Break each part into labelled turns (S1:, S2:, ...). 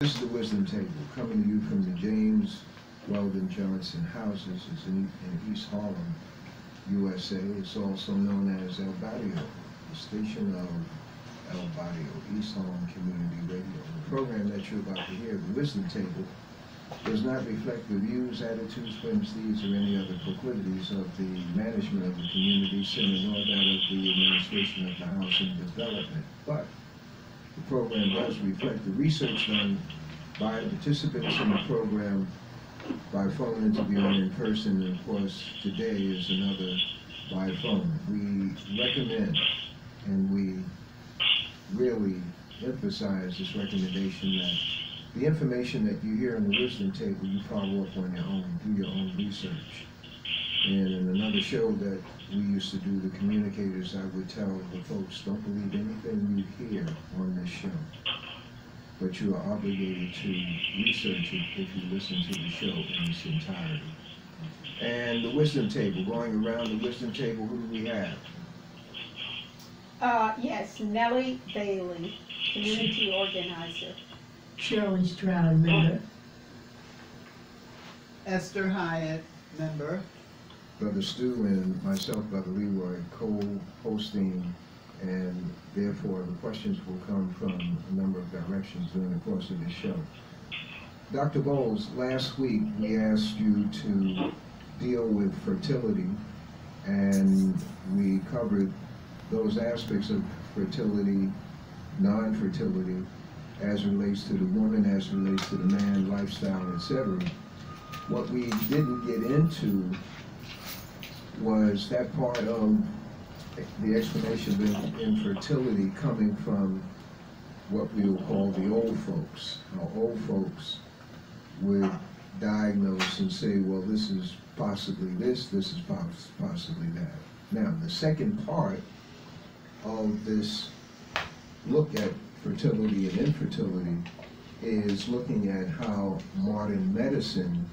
S1: This is the Wisdom Table, coming to you from the James Weldon Johnson Houses. It's in East Harlem, USA. It's also known as El Barrio, the station of El Barrio, East Harlem Community Radio. The program that you're about to hear, the Wisdom Table, does not reflect the views, attitudes, whims, deeds, or any other proclivities of the management of the community center, nor that of the administration of the housing development. But the program does reflect the research done by participants in the program by phone interview and in person, and of course today is another by phone. We recommend and we really emphasize this recommendation that the information that you hear in the Wisdom Table you follow up on your own, do your own research. And in another show that we used to do, The Communicators, I would tell the folks, don't believe anything you hear on this show, but you are obligated to research it if you listen to the show in its entirety. And the Wisdom Table, going around the Wisdom Table, who do we have?
S2: Yes, Nellie Bailey, community organizer.
S3: Shirley, Stroud, member.
S4: Esther, Hyatt, member.
S1: Brother Stu and myself, Brother Leroy, co-hosting, and therefore the questions will come from a number of directions during the course of this show. Dr. Boles, last week we asked you to deal with fertility, and we covered those aspects of fertility, non-fertility, as relates to the woman, as relates to the man, lifestyle, etc. What we didn't get into was that part of the explanation of infertility coming from what we will call the old folks. How old folks would diagnose and say, well, this is possibly this is possibly that. Now, the second part of this look at fertility and infertility is looking at how modern medicine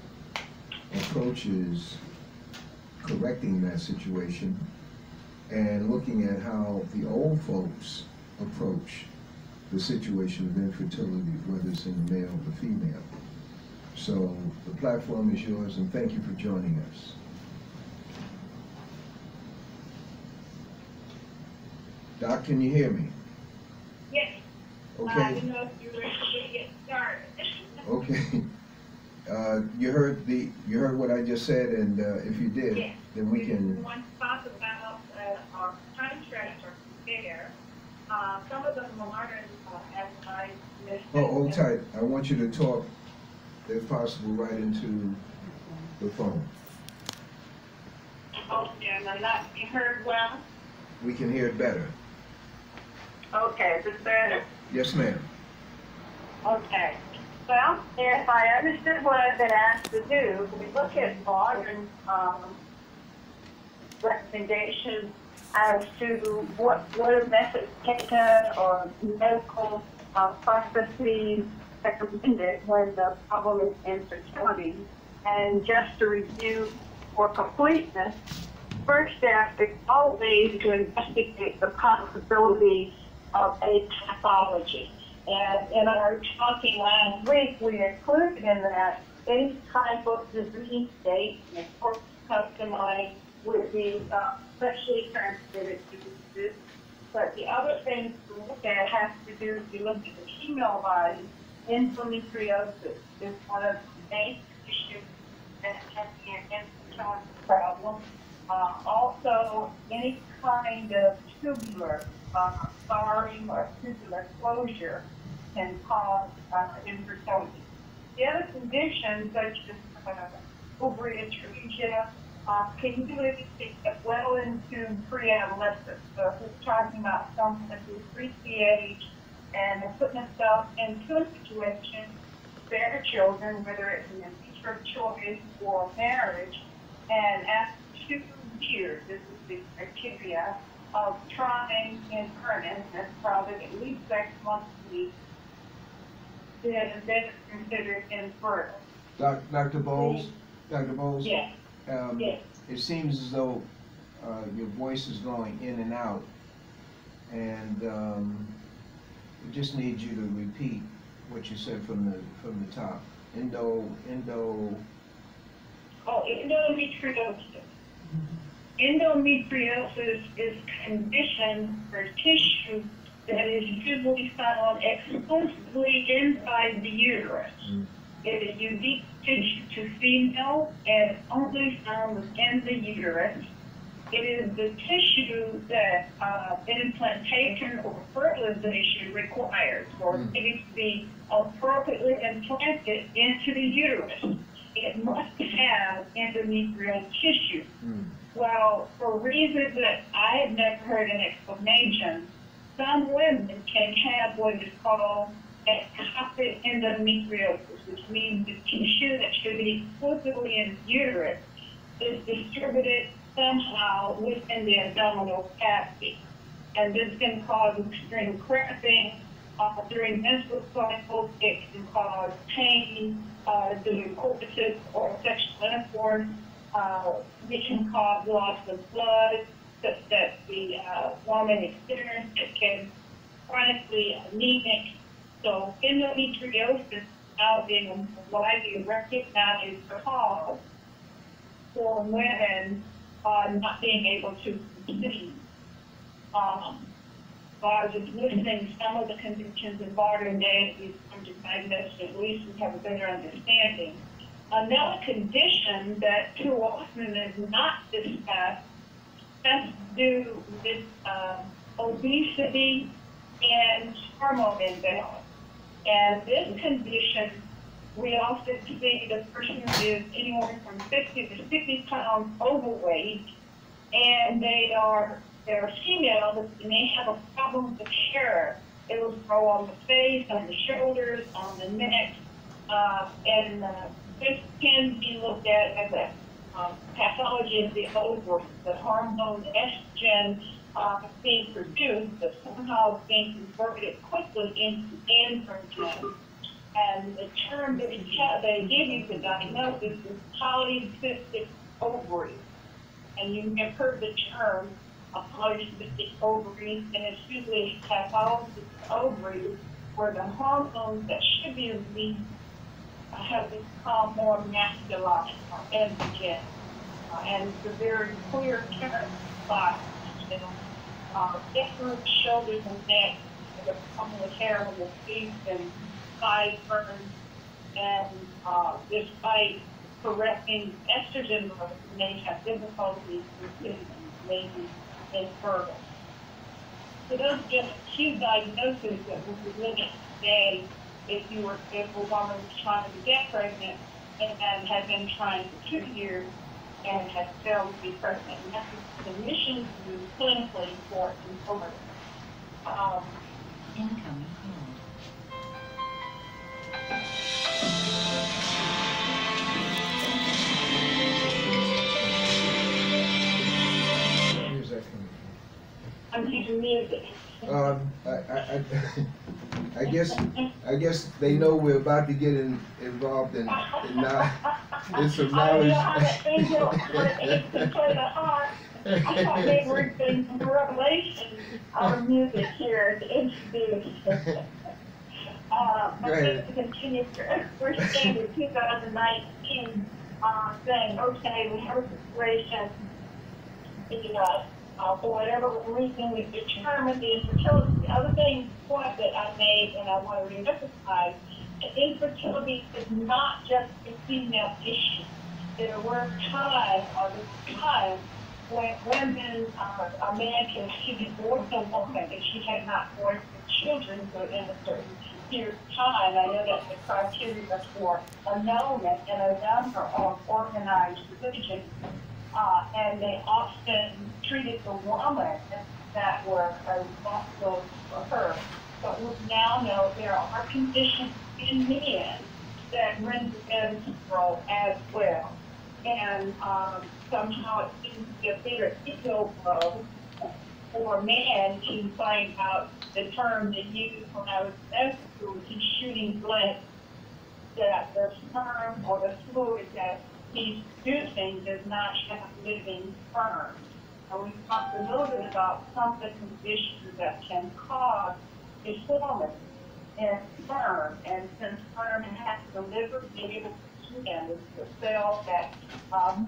S1: approaches correcting that situation, and looking at how the old folks approach the situation of infertility, whether it's in the male or the female. So the platform is yours, and thank you for joining us. Doc, can you hear me?
S5: Yes.
S1: Okay.
S5: You know if you're ready to get started.
S1: Okay. You heard what I just said, and if you did,
S5: yes.
S1: Then we can.
S5: We want to talk about our contracts are fair. Some of them are modern, as I mentioned.
S1: Oh, hold tight. I want you to talk, if possible, right into the phone.
S5: Oh, yeah, am I not being heard well?
S1: We can hear it better.
S5: Okay, is this better?
S1: Yes, ma'am.
S5: Okay. Well, if I understood what I've been asked to do, we look at modern recommendations as to what are methods taken or medical processes recommended when the problem is infertility. And just to review for completeness, first step is always to investigate the possibility of a pathology. And in our talking last week, we included in that any type of disease state, and of course, customized would be sexually transmitted diseases. But the other things to look at has to do if you look at the female body, endometriosis is one of the main issues that can be an infertility problem. Also, any kind of tubular scarring or tubular closure can cause infertility. The other conditions, such as ovary atresia, can usually get well into pre-adolescence. So if we're talking about someone who's reached the age and they're putting themselves into a situation to bear children, whether it's an future choice or marriage, and after 2 years, this is the criteria of trying in earnest, and probably at least 6 months a week, then it's considered infertile.
S1: Dr. Boles? Dr. Boles?
S5: Yes. Yes.
S1: It seems as though your voice is going in and out, and we just need you to repeat what you said from the top. Endo.
S5: Oh, endometriosis. Endometriosis is a condition for tissue that is usually found exclusively inside the uterus. It is unique tissue to female and only found within the uterus. It is the tissue that implantation or fertilization requires for it to be appropriately implanted into the uterus. It must have endometrial tissue. Well, for reasons that I have never heard an explanation, some women can have what is called ectopic endometriosis, which means the tissue that should be exclusively in the uterus is distributed somehow within the abdominal cavity. And this can cause extreme cramping during menstrual cycles. It can cause pain during coitus or sexual intercourse. It can cause loss of blood such that the woman experiences. It can chronically anemic. So endometriosis now being widely recognized cause for women not being able to conceive. I was just listing some of the conditions in modern day we've come to diagnose, at least we have a better understanding. Another condition that too often is not discussed has to do with obesity and hormone imbalance. And this condition, we often see the person is anywhere from 50 to 60 pounds overweight, and they're female, and they have a problem with hair. It will grow on the face, on the shoulders, on the neck, and this can be looked at as a pathology of the ovaries. The hormone estrogen being produced, but somehow being converted quickly into androgen. And the term that they give you to diagnose is polycystic ovary. And you may have heard the term polycystic ovaries, and it's usually pathology ovaries where the hormones that should be released have become more masculine or androgen. And it's a very clear term by different shoulders and neck, the problem with hair on the face and sideburns, and despite correcting estrogen levels, may have difficulties conceiving, maybe infertile. So those are just a few diagnoses that we would look at today if a woman was trying to get pregnant and had been trying for 2 years and has failed to be pregnant. And that's the mission to do clinically for infertility.
S6: Incoming
S1: Where's that coming
S5: I'm using music.
S1: from? I guess they know we're about to get involved in some knowledge.
S5: I thought they were doing some revelation of music here to introduce. But to continue, we're staying in 2019, saying, okay, we have a situation, for whatever reason we determined the infertility. The other point that I made, and I want to re-emphasize, infertility is not just a female issue. There were times, when women, a man can divorce a woman if she had not born children within a certain period of time. I know that the criteria for annulment in a number of organized religions, and they often treated the woman that were responsible for her. But we now know there are conditions in men that render them infertile as well. And somehow it seems to be a bigger ego blow for a man to find out the term they used when I was in school, which is shooting blank, that the sperm or the fluid that he's producing does not have living sperm. And we talked a little bit about some of the conditions that can cause deformity. in sperm, and since sperm has to deliver, be able to swim, it's the cell that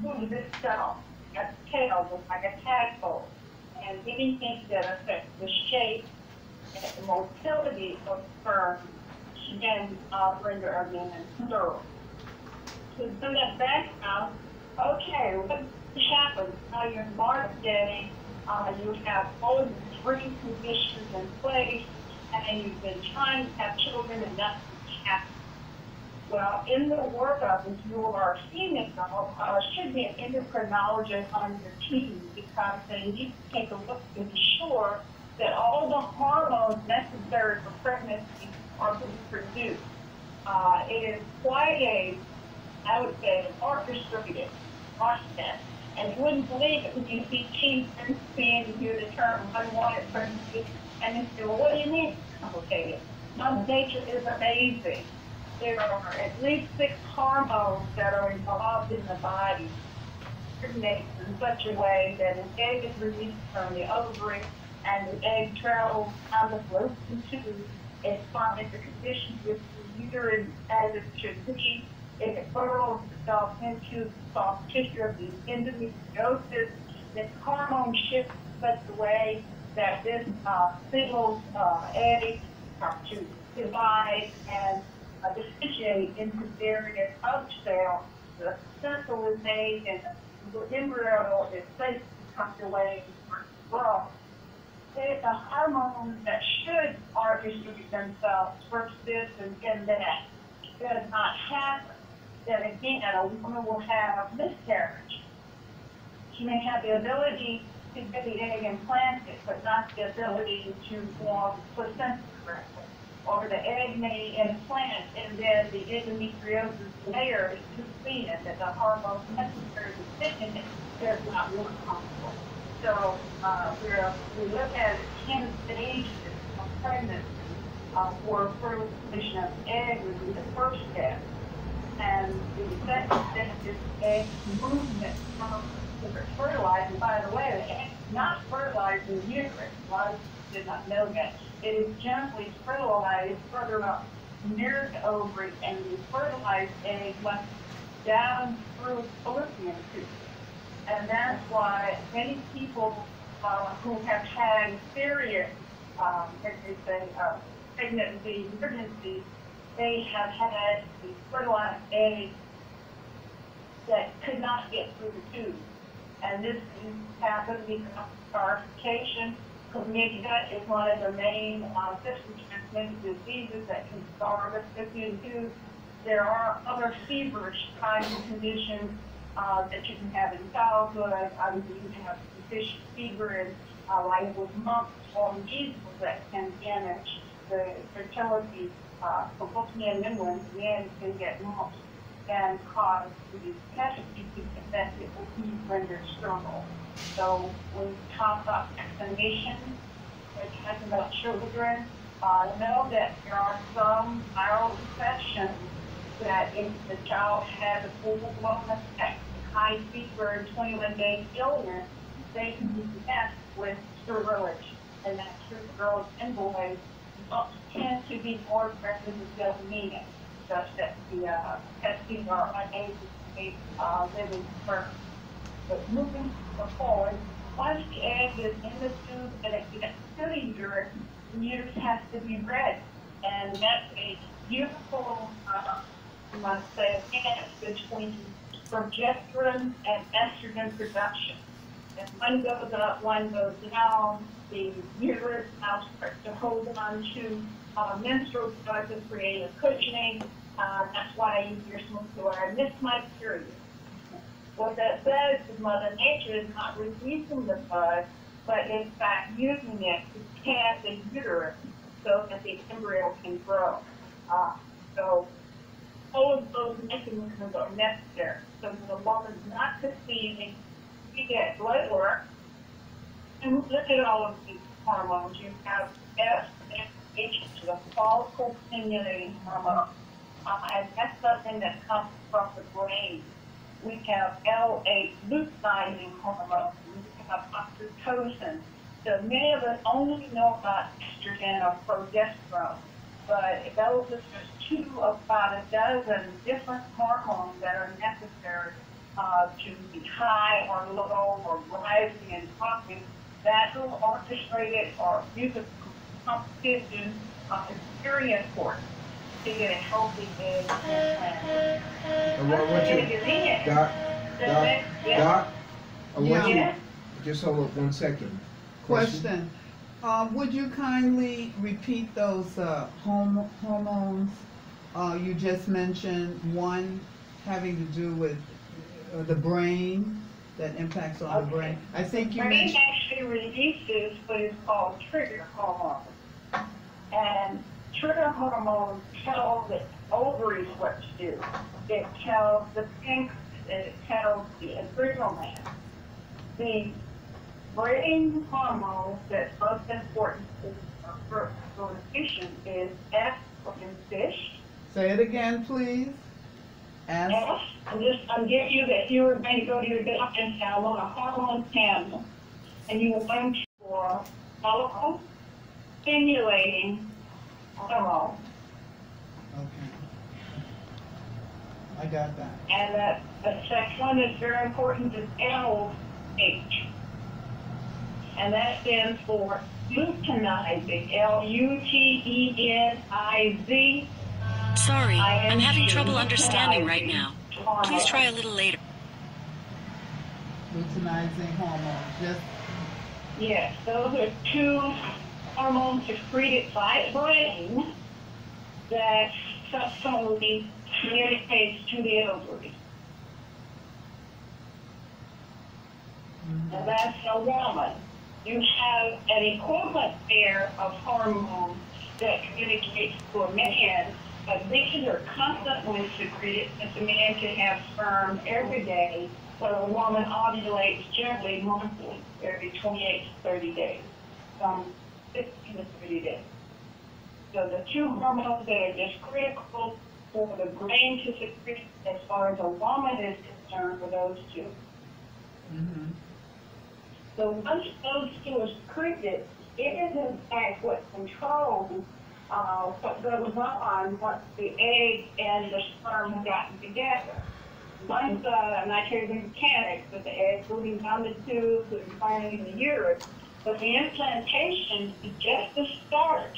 S5: moves itself at the tail, just like a tadpole. And anything that affects the shape and the motility of sperm can render a man sterile. So do that background, okay, what happens? Now you're in modern day, you have all the three conditions in place, and you've been trying to have children and nothing's happened. Well, in the workup, if you are a female, should be an endocrinologist on your team, because they need to take a look to be sure that all the hormones necessary for pregnancy are being produced. It is quite I would say, an orchestrated process. And you wouldn't believe it when you see teens saying you hear the term unwanted pregnancy, and you say, well, what do you mean it's complicated? Mother Nature is amazing. There are at least 6 hormones that are involved in the body, coordinates in such a way that an egg is released from the ovary, and the egg travels down the fallopian tube and finds the conditions with the uterine as it should be. It burrows itself into the soft tissue of the endometriosis. This hormone shifts in such a way that this signals egg to divide and differentiate into various cells. The central is made, and the embryo is safely tucked away for growth. It's a hormone that should distribute themselves first this and then that. Does not happen. Then again, a woman will have miscarriage. She may have the ability to get the egg implanted, but not the ability to form placenta correctly. Or the egg may implant, and then the endometriosis layer is too thin that the hormones necessary to thicken it does not work possible. So we look at 10 stages of pregnancy for fertilization of the egg would be the first step. And the second step is egg movement from fertilized. And by the way, the egg is not fertilized in the uterus. A lot of people did not know that. It is gently fertilized further up near the ovary, and the fertilized egg must down through the fallopian tube. And that's why many people who have had serious, pregnancy, they have had the fertilized egg that could not get through the tube. And this happens because scarification. Chlamydia is one of the main sexually transmitted diseases that can scar the fallopian tube. There are other feverish kinds of conditions that you can have in childhood. Obviously, you can have deficient fever and like with mumps or measles that can damage the fertility. Fallopian membranes again can get mumps and cause the catastrophe to affect it will be rendered sterile. So when we talk about vaccination, we're talking about children. Know that there are some viral infections that if the child has a full-blown effect, high fever, and 21-day illness, they can be tested with sterility. And that's true for girls and boys. Adults tend to be more aggressive with self-meaning, such that the testes are unable to make living sperm. But moving forward, once the egg is in the tube and it gets to the uterus, the uterus has to be ready. And that's a beautiful, must say, dance between progesterone and estrogen production. If one goes up, one goes down, the uterus now starts to hold on to menstrual blood to create a cushioning. That's why you're supposed to I missed my period. What that says is Mother Nature is not releasing the blood, but in fact using it to cast the uterus so that the embryo can grow. So all of those mechanisms are necessary. So when the woman's not conceiving, we get blood work, and look at all of these hormones. You have FSH, which is a follicle stimulating hormone, and that's something that comes from the brain. We have LH, luteinizing hormone. We have oxytocin. So many of us only know about estrogen or progesterone. but those are just two of about a dozen different hormones that are necessary to be high or low or rising and dropping. That will orchestrated or music competition is very important to get a healthy egg implant.
S1: And what I want you, Doc, I want you,
S5: Yes.
S1: just hold up 1 second.
S4: Question. Would you kindly repeat those hormones you just mentioned? One having to do with the brain, that impacts on the brain. I think you
S5: Brain
S4: mentioned.
S5: actually releases what is called trigger hormones. And trigger hormones tell the ovaries what to do. It tells the pancreas, it tells the adrenal gland. The brain hormone that's most important for the patient is F in fish.
S4: Say it again, please.
S5: F,
S4: As
S5: I'm giving you that you were going to go to your doctor and say, I want a hormone panel. And you want for follicle stimulating hormone.
S4: okay. I got that.
S5: And the second one is very important is LH. And that stands for luteinizing, L-U-T-E-N-I-Z.
S6: Sorry, I'm having trouble understanding right now. Please try a little later.
S4: Luteinizing hormones. Just
S5: Yes, those are two hormones secreted by the brain that subsequently communicates to the ovaries. And that's a woman. You have an equivalent pair of hormones that communicates to a man, but these are constantly secreted since a man can have sperm every day, but a woman ovulates generally monthly, every 28 to 30 days, from 15 to 30 days. So the two hormones that are just critical for the brain to secrete as far as a woman is concerned are those two.
S4: mm-hmm.
S5: So once those two are secreted, it is in fact what controls what goes on once the egg and the sperm have gotten together. Once, and I tell you the mechanics, but the egg moving down the tube and finally in the uterus, but the implantation is just the start.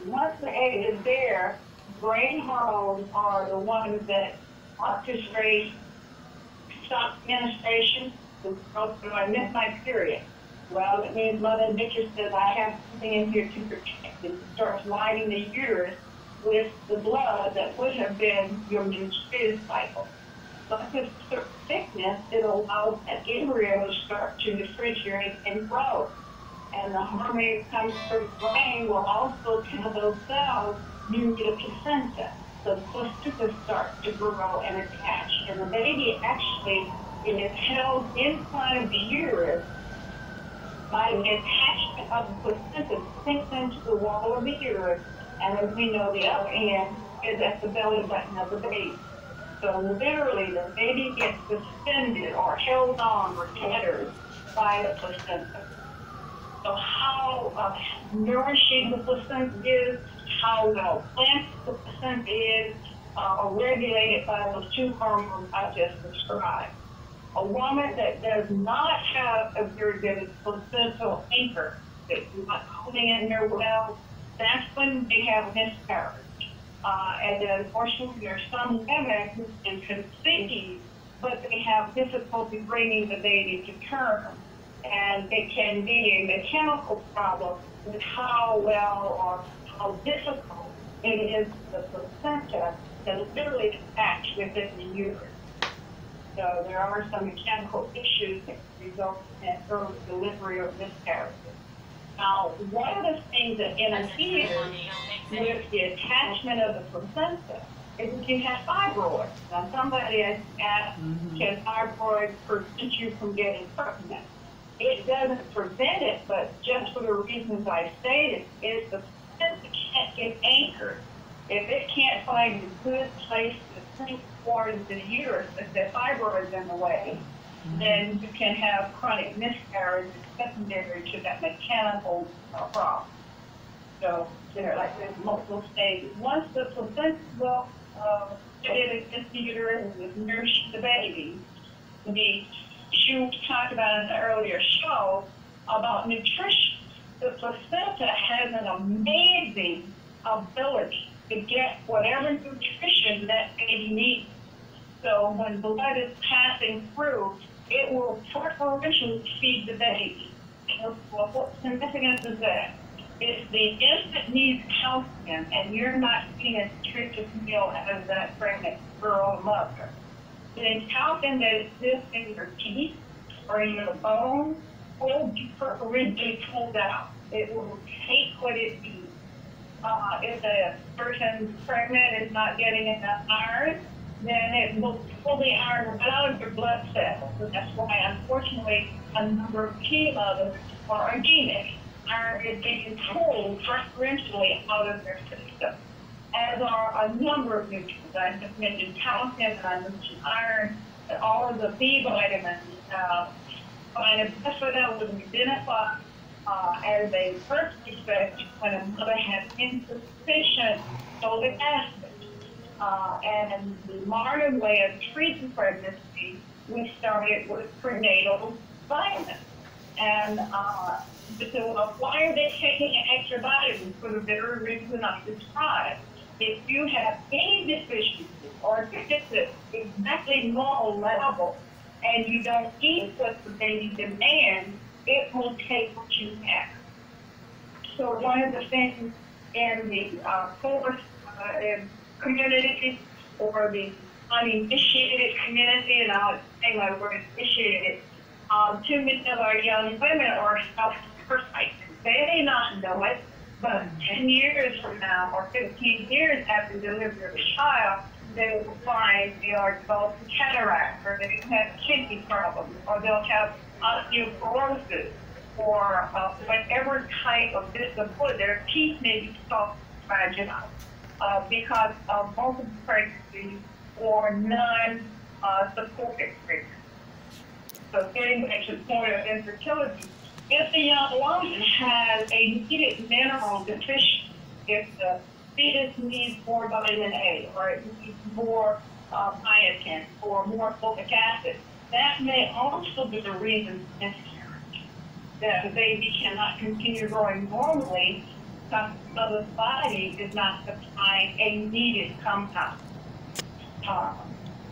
S5: Once the egg is there, brain hormones are the ones that orchestrate stop menstruation. I missed my period. Well, it means Mother Nature says I have something in here to protect it. It starts lining the uterus with the blood that would have been your menstrual cycle. But with certain thickness, it allows that embryo to start to differentiate and grow. And the hormone that comes from the brain will also tell those cells you need a placenta. So the placenta starts to grow and attach. And the baby actually, it is held inside of the uterus by the attachment of the placenta sinks into the wall of the uterus, and as we know, the upper end is at the belly button of the baby. So literally, the baby gets suspended or held on or tethered by the placenta. So how nourishing the placenta is, how well planted the placenta is, are regulated by those two hormones I just described. A woman that does not have a very good placental anchor, that's not holding in there well, that's when they have miscarriage. And then unfortunately, there are some women who can conceive, but they have difficulty bringing the baby to term. And it can be a mechanical problem with how well or how difficult it is for the placenta to literally attach within the uterus. So there are some mechanical issues that result in early delivery or miscarriage. Now, one of the things that interferes with the attachment of the placenta is if you have fibroids. Now, somebody has asked, can fibroids prevent you from getting pregnant? It doesn't prevent it, but just for the reasons I stated, is the placenta can't get anchored. If it can't find a good place to sink forward into the uterus, if the fibroid is in the way, then you can have chronic miscarriage secondary to that mechanical problem. So there, like there's multiple stages. Once the placenta get into the uterus and nourish the baby, you talked about in the earlier show about nutrition. The placenta has an amazing ability to get whatever nutrition that baby needs. So when blood is passing through, it will preferentially feed the baby. Well, what significance is that? If the infant needs calcium and you're not eating a nutritious meal as that pregnant girl or mother, then calcium that exists in your teeth or in your bones will be preferentially pulled out. It will take what it needs. If a person pregnant is not getting enough iron, then it will pull the iron out of your blood cells. So that's why, unfortunately, a number of teen mothers are anemic. Iron is being pulled preferentially out of their system, as are a number of nutrients. I just mentioned calcium, and I mentioned iron, and all of the B vitamins. Vitamin Esther was identified as a first defect when a mother has insufficient folic acid. And the modern way of treating pregnancy, we started with prenatal vitamins. And so why are they taking an extra vitamin? For the very reason I described. If you have any deficiency or deficit exactly normal level, and you don't eat what the baby demands, it will take what you have. So one of the things in the poor community or the uninitiated community, and I'll say my word initiated, too many of our young women are self-sacrificing. They may not know it, but 10 years from now or 15 years after delivery of a child, they will find they are developing cataract, or they have kidney problems, or they'll have osteoporosis, or whatever type of disability. Their teeth may be soft, fragile, because of multiple pregnancies or non-supported pregnancy. So getting back to the point of infertility, if the young woman has a needed mineral deficiency, if the fetus needs more vitamin A, or it needs more biotin, or more folic acid, that may also be the reason for miscarriage. That the baby cannot continue growing normally because the mother's body is not supplying a needed compound.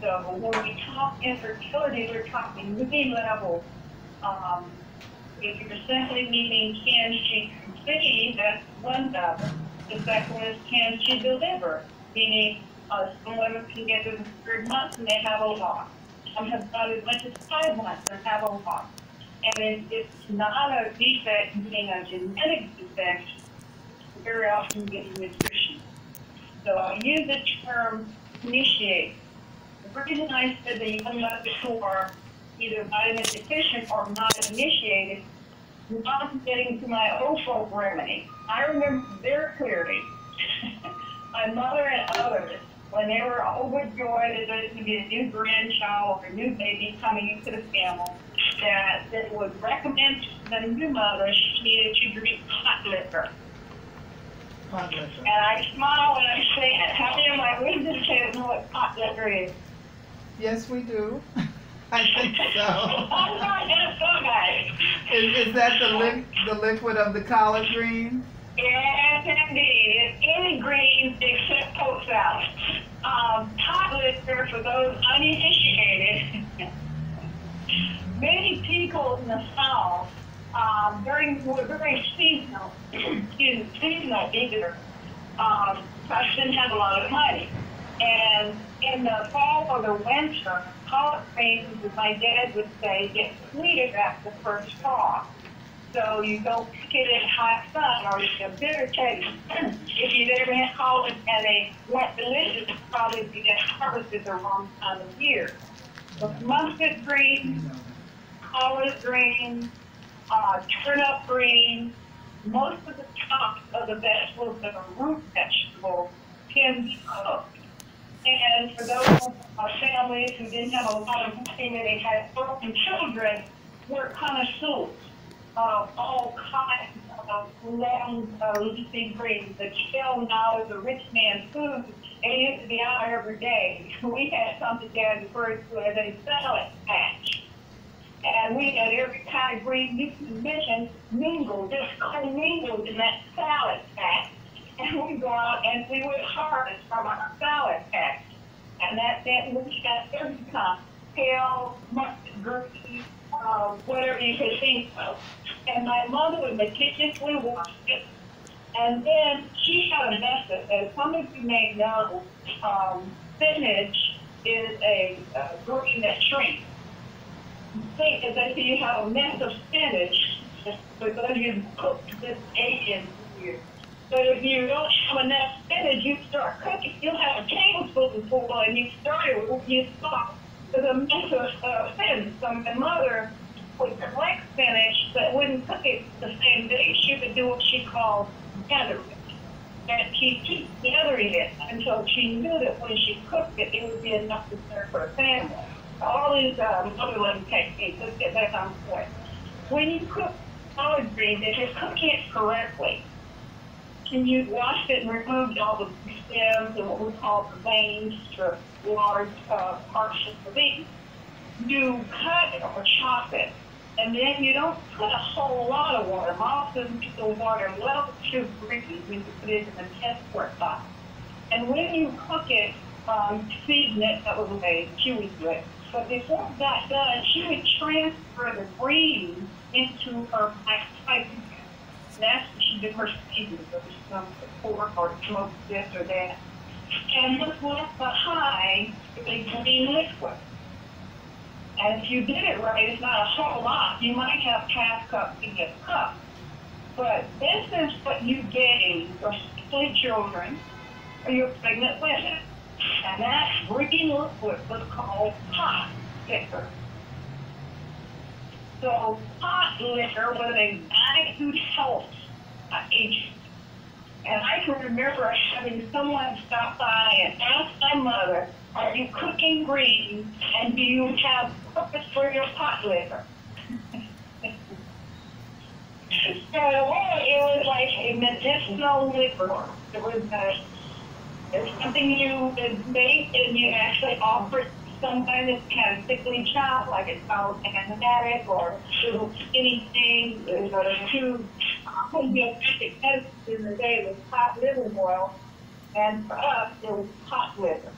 S5: So when we talk infertility, we're talking many-level. If you're simply meaning can she conceive, that's one level. The second one is can she deliver, meaning some women can get to the 3rd month and they have a loss. Some have got as much as 5 months and have a loss. And it's not a defect, meaning a genetic defect, very often getting nutrition. So I use the term initiate. The reason I said the young mothers who are either vitamin deficient or not initiated, now I'm getting to my old folk remedy. I remember very clearly my mother and others, when they were overjoyed that there was going to be a new grandchild or a new baby coming into the family, that they would recommend to the new mother she needed to drink hot liquor.
S4: Hot liquor.
S5: And I smile when I say it. How many of my wisdom kids know what hot liquor is?
S4: Yes, we do. I think so.
S5: I'm not just so guys.
S4: Is that the liquid of the collard green?
S5: Yes, indeed. It's any greens except poke salad. Hot liquor for those uninitiated. Many people in the South, were very seasonal, seasonal eater, didn't have a lot of money. And in the fall or the winter, collard greens, as my dad would say, get sweeter after the first thaw. So you don't pick it in hot sun or it's a bitter taste. If you've ever had collard and they weren't delicious, it's probably because harvested the wrong time of year. But mustard greens, collard greens, turnip greens, most of the tops of the vegetables that are root vegetables can be cooked. And for those families who didn't have a lot of money and they had broken children, we're connoisseurs of all kinds long leafy greens. The kale now is a rich man's food. It used to be out every day. We had something that referred to as a salad patch. And we had every kind of green you can mention mingled, just co-mingled in that salad patch. And we'd go out and we would harvest from our salad patch. And that meant we got every kind, kale, mustard, green, whatever you could think of. And my mother would meticulously wash it. And then she had a method, as some of you may know, spinach is a green that shrinks. Think that you have a mess of spinach because you cooked this Asian food. But if you don't have enough spinach, you start cooking, you'll have a tablespoon full and you started with you stop with a mess of spinach. So my mother would collect spinach but wouldn't cook it the same day. She would do what she called gathering. And she'd keep gathering it until she knew that when she cooked it, it would be enough to serve for a family. All these motherland techniques, let's get back on point. When you cook collard greens, if you're cooking it correctly, and you washed it and removed all the stems and what we call the veins to large parts of the meat, you cut it or chop it, and then you don't put a whole lot of water. Most of the water well too greasy when you put it in the test pot. And when you cook it, season it that was a chewy good. But before that done, she would transfer the greens into her black spice. That's what she did her seasoning. There was some pork or smoked this or that. And what's left behind is a green liquid. And if you did it right, it's not a whole lot. You might have half cup to get a cup. But this is what you gave your sickly children or your pregnant women. And that green liquid was called pot liquor. So pot liquor was a valued health agent. And I can remember having someone stop by and ask my mother, are you cooking greens and do you have purpose for your pot liquor? So it was like a medicinal liquor. It's something you make and you actually offer somebody that had a sickly child, like it's called asthmatic or little skinny thing. There's two homeopathic medicines in the day with hot liver oil, and for us it was hot liver.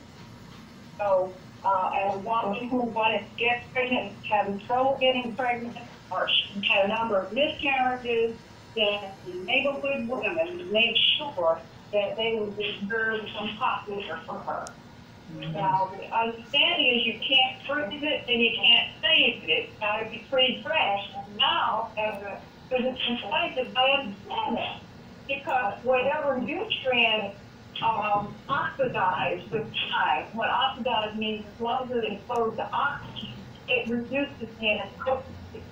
S5: So, and one who wanted to get pregnant, having trouble getting pregnant, or had a number of miscarriages, then the neighborhood women made sure that they would reserve some hot liquor for her. Now, the understanding is you can't freeze it and you can't save it. It's got to be pretty fresh. Now, as a physician scientist, I understand that. Because whatever nutrient oxidized with time, what oxidized means as long as it exposed to oxygen, it reduces the potency.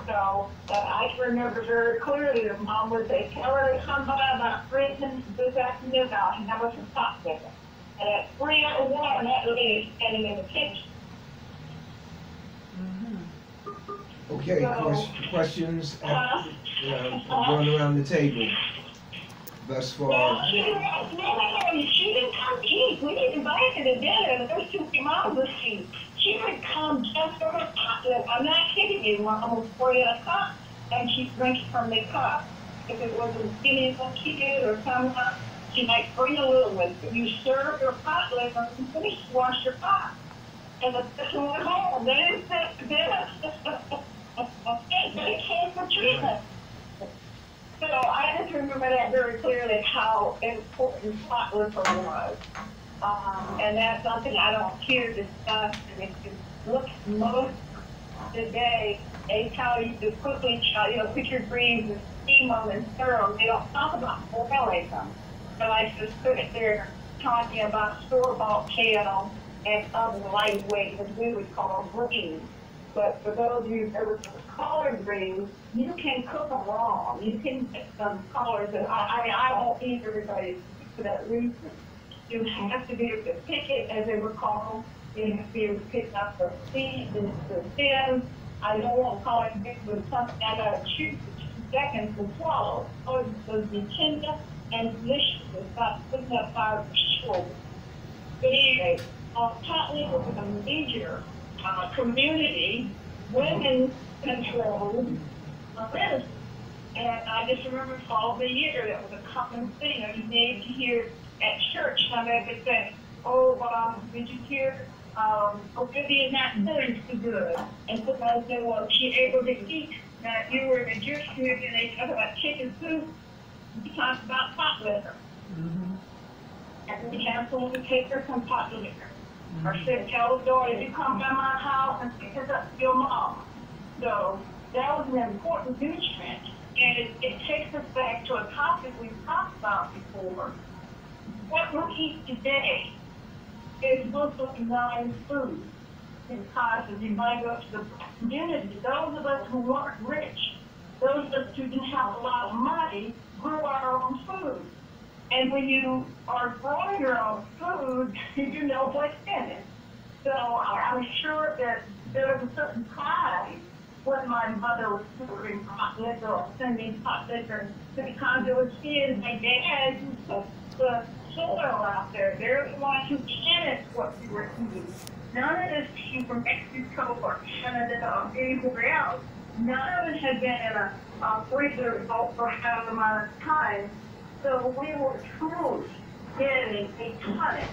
S5: So I can remember very clearly that Mom would say, tell her to come by about 3 minutes this afternoon, I'll have us some hot liquor. And at 3:01, that lady standing in the kitchen.
S1: Okay,
S5: So,
S1: questions going around the table thus far?
S5: No, she didn't come eat. We didn't invite her to dinner. Those 2 moms would see. She would come just for her pot liquor. I'm not kidding you. Mom would pour you a cup, and she'd drink from the cup. If it was a skinny little kid or something, she might bring a little one. If you serve your pot liquor, and finish, wash your pot. And the person went home. They didn't sit for dinner. They came for treatment. So I just remember that very clearly, how important pot liquor was. And that's something I don't hear discussed. And if you look most today, they tell you to quickly, put your greens and steam them and stir them. They don't talk about boiling them. So I just put it there talking about store-bought kale and other lightweight, as we would call greens. But for those of you that were collard greens, you can cook them raw. You can get some collards, and I won't eat everybody for that reason. You have to be able to pick it, as they were called. You have to be able to pick up the seeds and the stems. I don't want collard greens with something I gotta choose seconds to swallow. So it was the tender and delicious. It's not putting up fire for sure. But anyway, Totally was a major community, women controlled medicine. And I just remember all the year that was a common thing. I mean, you hear at church, somebody would say, oh, did you hear? Vivian not doing too good. And somebody said, well, she able to eat. Now, if you were in a Jewish community and they talk about chicken soup, we talk about pot liquor. And we have someone to take her some pot liquor. Or said, tell the daughter, you come by my house and pick us up to your mom. So that was an important nutrient. And it takes us back to a topic we've talked about before. What we eat today is mostly non-food. Because if you might go to the community, those of us who weren't rich, those of us who didn't have a lot of money, grew our own food. And when you are growing your own food, you know what's in it. So I'm sure that there was a certain pride when my mother was serving pot liquor or sending pot liquor, because it was she and my dad who took the soil out there. They're the ones who planted what we were eating. None of this came from Mexico or Canada or anywhere else. None of it had been in a freezer for however amount of time. So we were truly getting a tonic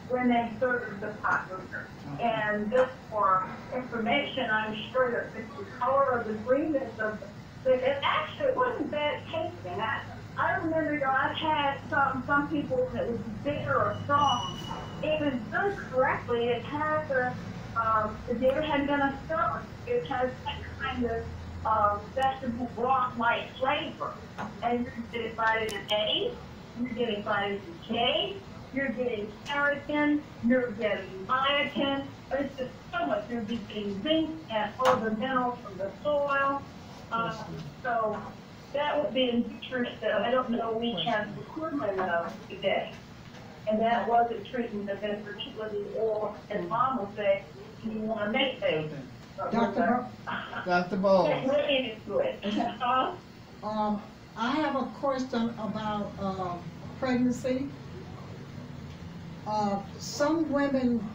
S5: when they served the pot liquor. And just for information, I'm sure that the color of the greenness of it actually wasn't bad tasting. I remember, I've had some people that was bitter or strong. It was done correctly. It has there had been a sauce. It has that kind of vegetable broth-like flavor. And you're getting vitamin A, you're getting vitamin K, you're getting keratin, you're getting biotin. It's just so much. You're getting zinc and all the minerals from the soil. So that would be a nutrient that I don't know we have the equivalent of today. And that wasn't treatment of infertility, or, as Mom would say, you want to make babies.
S4: Dr. Boles.
S3: I have a question about pregnancy. Some women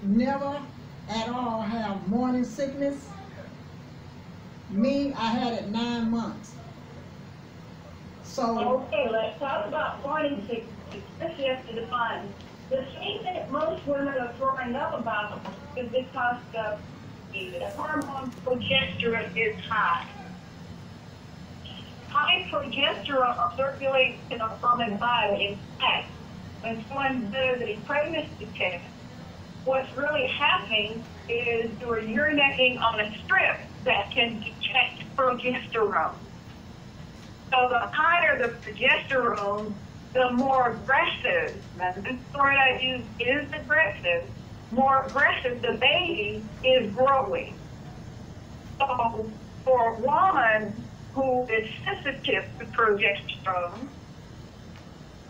S3: never at all have morning sickness. Me, I had it 9 months. So
S5: okay, let's talk about morning sickness, especially after the define. The thing that most women are throwing up about is because the hormone progesterone is high. High progesterone circulates in a common body. In fact, when someone does a pregnancy test, what's really happening is you're urinating on a strip that can detect progesterone. So the higher the progesterone, the more aggressive, and this word I use is aggressive, more aggressive the baby is growing. So for a woman who is sensitive to progesterone,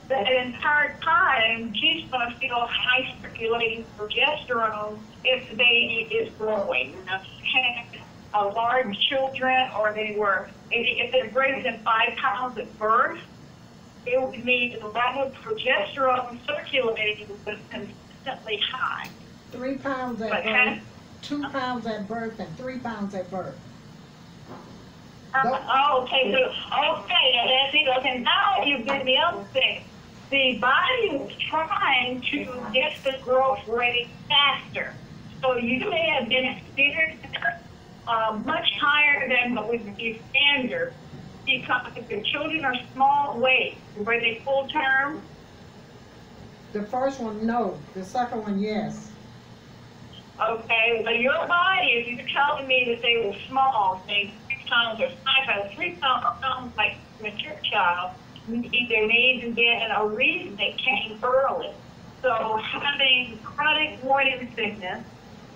S5: that entire time she's going to feel high circulating progesterone if the baby is growing. Now, large children, or if they're greater than 5 pounds at birth, it would mean the level of progesterone circulating was consistently high.
S3: 3 pounds at birth, 2 pounds at birth, and 3 pounds at birth.
S5: Okay, that's it. Okay, now you get the other thing. The body was trying to get the growth rate faster. So you may have been considered much higher than what would be standard, because if the children are small weight, were they full term?
S3: The first one, no. The second one, yes.
S5: Okay, well, your body, if you're telling me that they were small, say 3 pounds or 5 pounds, 3 pounds like a mature child, there may even be a reason they came early. So having chronic morning sickness,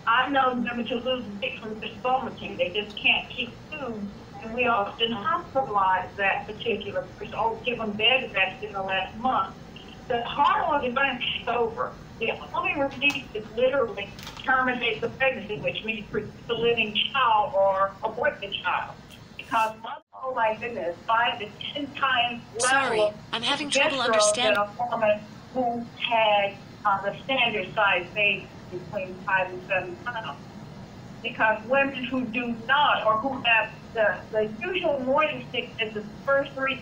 S5: I've known them to lose weight from just vomiting. They just can't keep food. And we often hospitalize that particular person, or give them bed rest in the last month. The hormones are going to take over. The only release is literally terminate the pregnancy, which means produce a living child or abort the child. Because oh my goodness, 5 to 10 times
S6: Sorry,
S5: level of
S6: I'm having trouble
S5: progesterone
S6: understanding.
S5: than a woman who had the standard size baby between 5 and 7 pounds. Because women who do not, or who have the usual morning sickness the first 3-4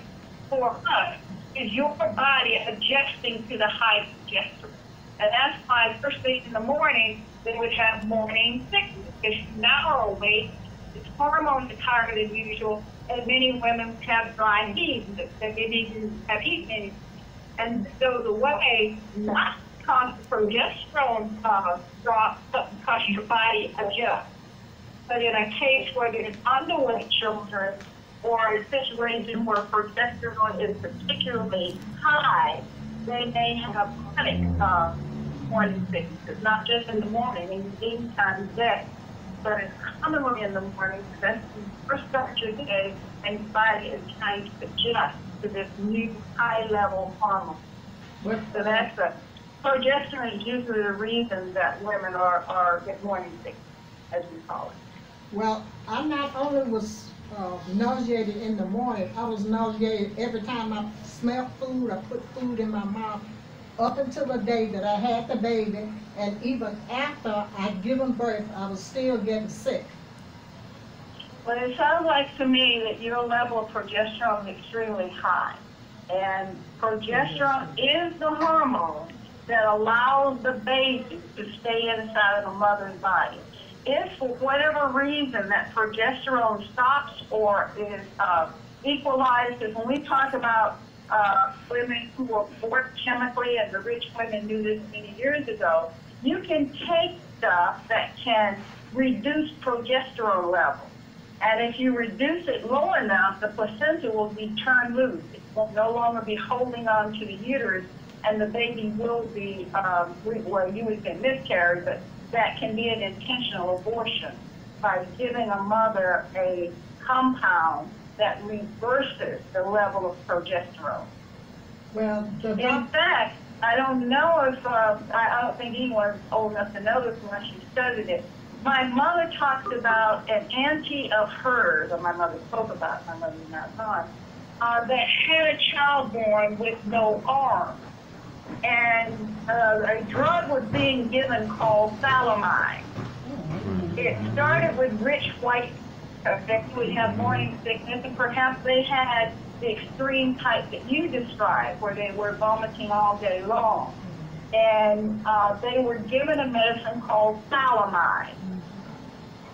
S5: months, is your body adjusting to the high progesterone. And that's why first thing in the morning, they would have morning sickness. Because you now are awake, it's hormones are higher than usual, and many women have dry heat, that they need to have eaten anything. And so the way not to cause progesterone drop, but because your body adjusts. But in a case where there's underweight children, or a situation where progesterone is particularly high, they may have chronic morning sickness, not just in the morning, in the evening day, but it's commonly in the morning. That's the first start of your day, and your body is trying to adjust to this new high-level hormone. So that's progesterone is usually the reason that women are get morning sickness, as we call it.
S3: Well, I not only was nauseated in the morning, I was nauseated every time I smelled food, I put food in my mouth, up until the day that I had the baby, and even after I'd given birth, I was still getting sick.
S5: Well, it sounds like to me that your level of progesterone is extremely high. And progesterone is the hormone that allows the baby to stay inside of the mother's body. If for whatever reason that progesterone stops or is equalized, because when we talk about women who are born chemically, and the rich women knew this many years ago, you can take stuff that can reduce progesterone levels. And if you reduce it low enough, the placenta will be turned loose. It will no longer be holding on to the uterus, and the baby will be, well, you would say miscarriage, but that can be an intentional abortion by giving a mother a compound that reverses the level of progesterone.
S3: Well,
S5: in fact, I don't know if, I don't think anyone's old enough to know this unless you studied it. My mother talked about an auntie of hers, or my mother spoke about, my mother's not gone, that had a child born with no arm. And a drug was being given called phthalimide. It started with rich white that would have morning sickness, and perhaps they had the extreme type that you described, where they were vomiting all day long. And they were given a medicine called phthalimide.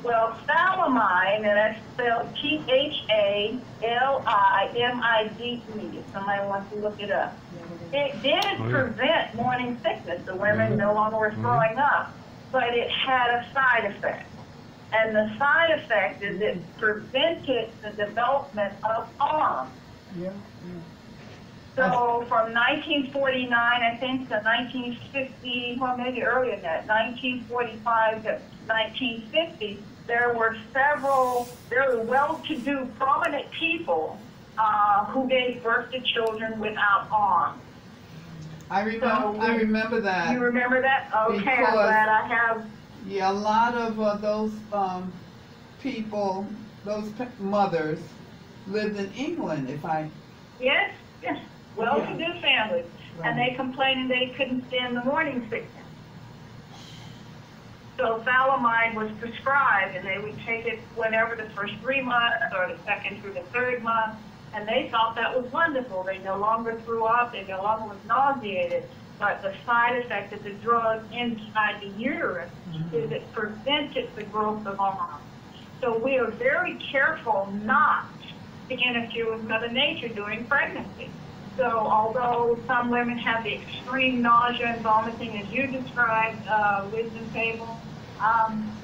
S5: Well, phthalimide, and that's spelled Phalimide, if somebody wants to look it up. It did prevent morning sickness. The women no longer were throwing up, but it had a side effect. And the side effect is it prevented the development of arms. So from 1949, I think, to 1950, well, maybe earlier than that, 1945 to 1950, there were several very well-to-do, prominent people who gave birth to children without arms.
S4: I remember that.
S5: You remember that? Okay, I'm glad I have.
S4: Yeah, a lot of those people, those mothers, lived in England, if I...
S5: Yes, yes, well-to-do families.
S4: Right.
S5: And they complained they couldn't stand the morning sickness. So phthalimide was prescribed, and they would take it whenever, the first 3 months or the second through the third month, and they thought that was wonderful. They no longer threw up, they no longer was nauseated, but the side effect of the drug inside the uterus is it prevented the growth of arms. So we are very careful not to interfere with Mother Nature during pregnancy. So although some women have the extreme nausea and vomiting as you described, wisdom table,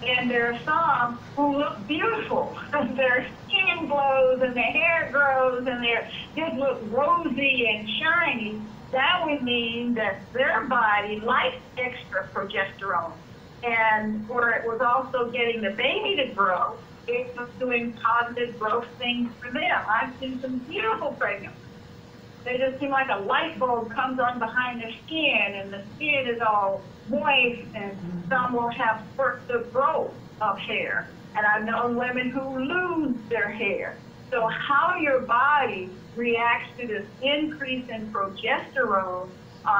S5: and there are some who look beautiful. Their skin glows and their hair grows and they just look rosy and shiny. That would mean that their body likes extra progesterone. And where it was also getting the baby to grow, it was doing positive growth things for them. I've seen some beautiful pregnancies. They just seem like a light bulb comes on behind their skin, and the skin is all moist, and some will have spurts of growth of hair. And I've known women who lose their hair. So how your body reacts to this increase in progesterone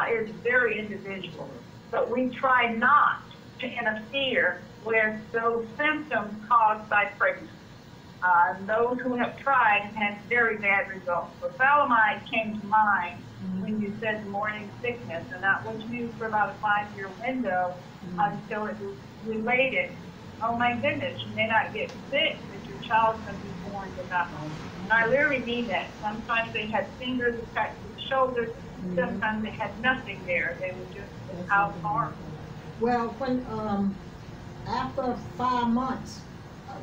S5: is very individual. But we try not to interfere with those symptoms caused by pregnancy. Those who have tried have had very bad results. So thalidomide came to mind when you said morning sickness, and that was used for about a 5-year window until it was related. Oh my goodness, you may not get sick, but your child's going to be born with nothing. And I literally mean that. Sometimes they had fingers attached to the shoulders, sometimes they had nothing there. They were just out arms.
S3: Well, when after 5 months,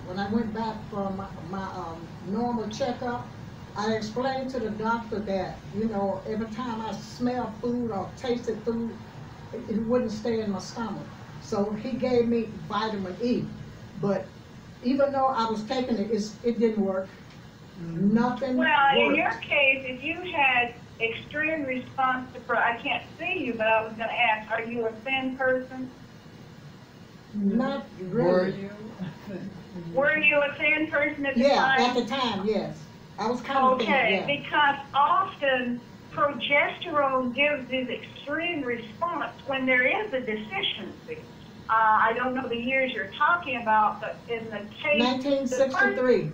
S3: when I went back for my normal checkup, I explained to the doctor that, you know, every time I smelled food or tasted food, it wouldn't stay in my stomach. So he gave me vitamin E. But even though I was taking it, it didn't work. Nothing
S5: Well,
S3: worked.
S5: in your case, if you had extreme response to, I can't see you, but I was going to ask, are you a thin person?
S3: Not
S4: Were
S3: really.
S4: you?
S5: Were you a thin person at the
S3: Yeah,
S5: time?
S3: at the time, yes. I was kind of thin,
S5: Okay,
S3: yeah.
S5: because often progesterone gives this extreme response when there is a deficiency. I don't know the years you're talking about, but in the case...
S3: 1963.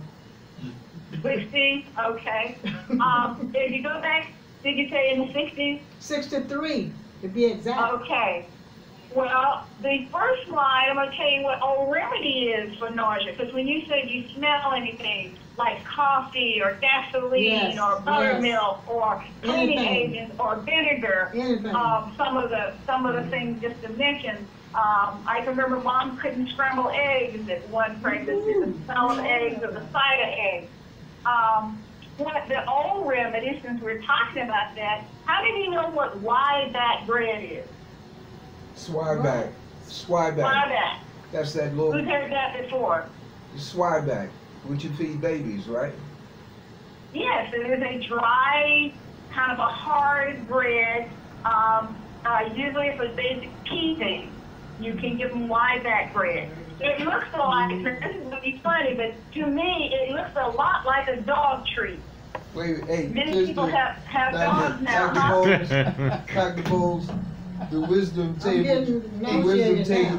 S5: 60, okay. If you go back, did you say in the 60s?
S3: 63, to be exact.
S5: Okay. Well, the first line, I'm going to tell you what old remedy is for nausea, because when you said you smell anything like coffee or gasoline
S3: Yes,
S5: or buttermilk
S3: yes.
S5: or cleaning
S3: Anything.
S5: agents or vinegar,
S3: Anything.
S5: some of the things just to mention, I can remember Mom couldn't scramble eggs at one pregnancy, the smell of eggs or the sight of eggs. What the old remedy, since we're talking about that, how many know what wide-back bread is?
S1: Swieback. Swieback.
S5: Wide-back.
S1: That's that little
S5: Who's heard that before?
S1: swieback, which you feed babies, right?
S5: Yes, it is a dry, kind of a hard bread. Usually it's a basic pea thing. You can give them wide-back bread. It looks like, this is going to be funny, but to me, it looks a lot like a dog treat.
S1: Wait, hey,
S5: Many people have dogs now, huh?
S1: Dr. Boles, the wisdom table,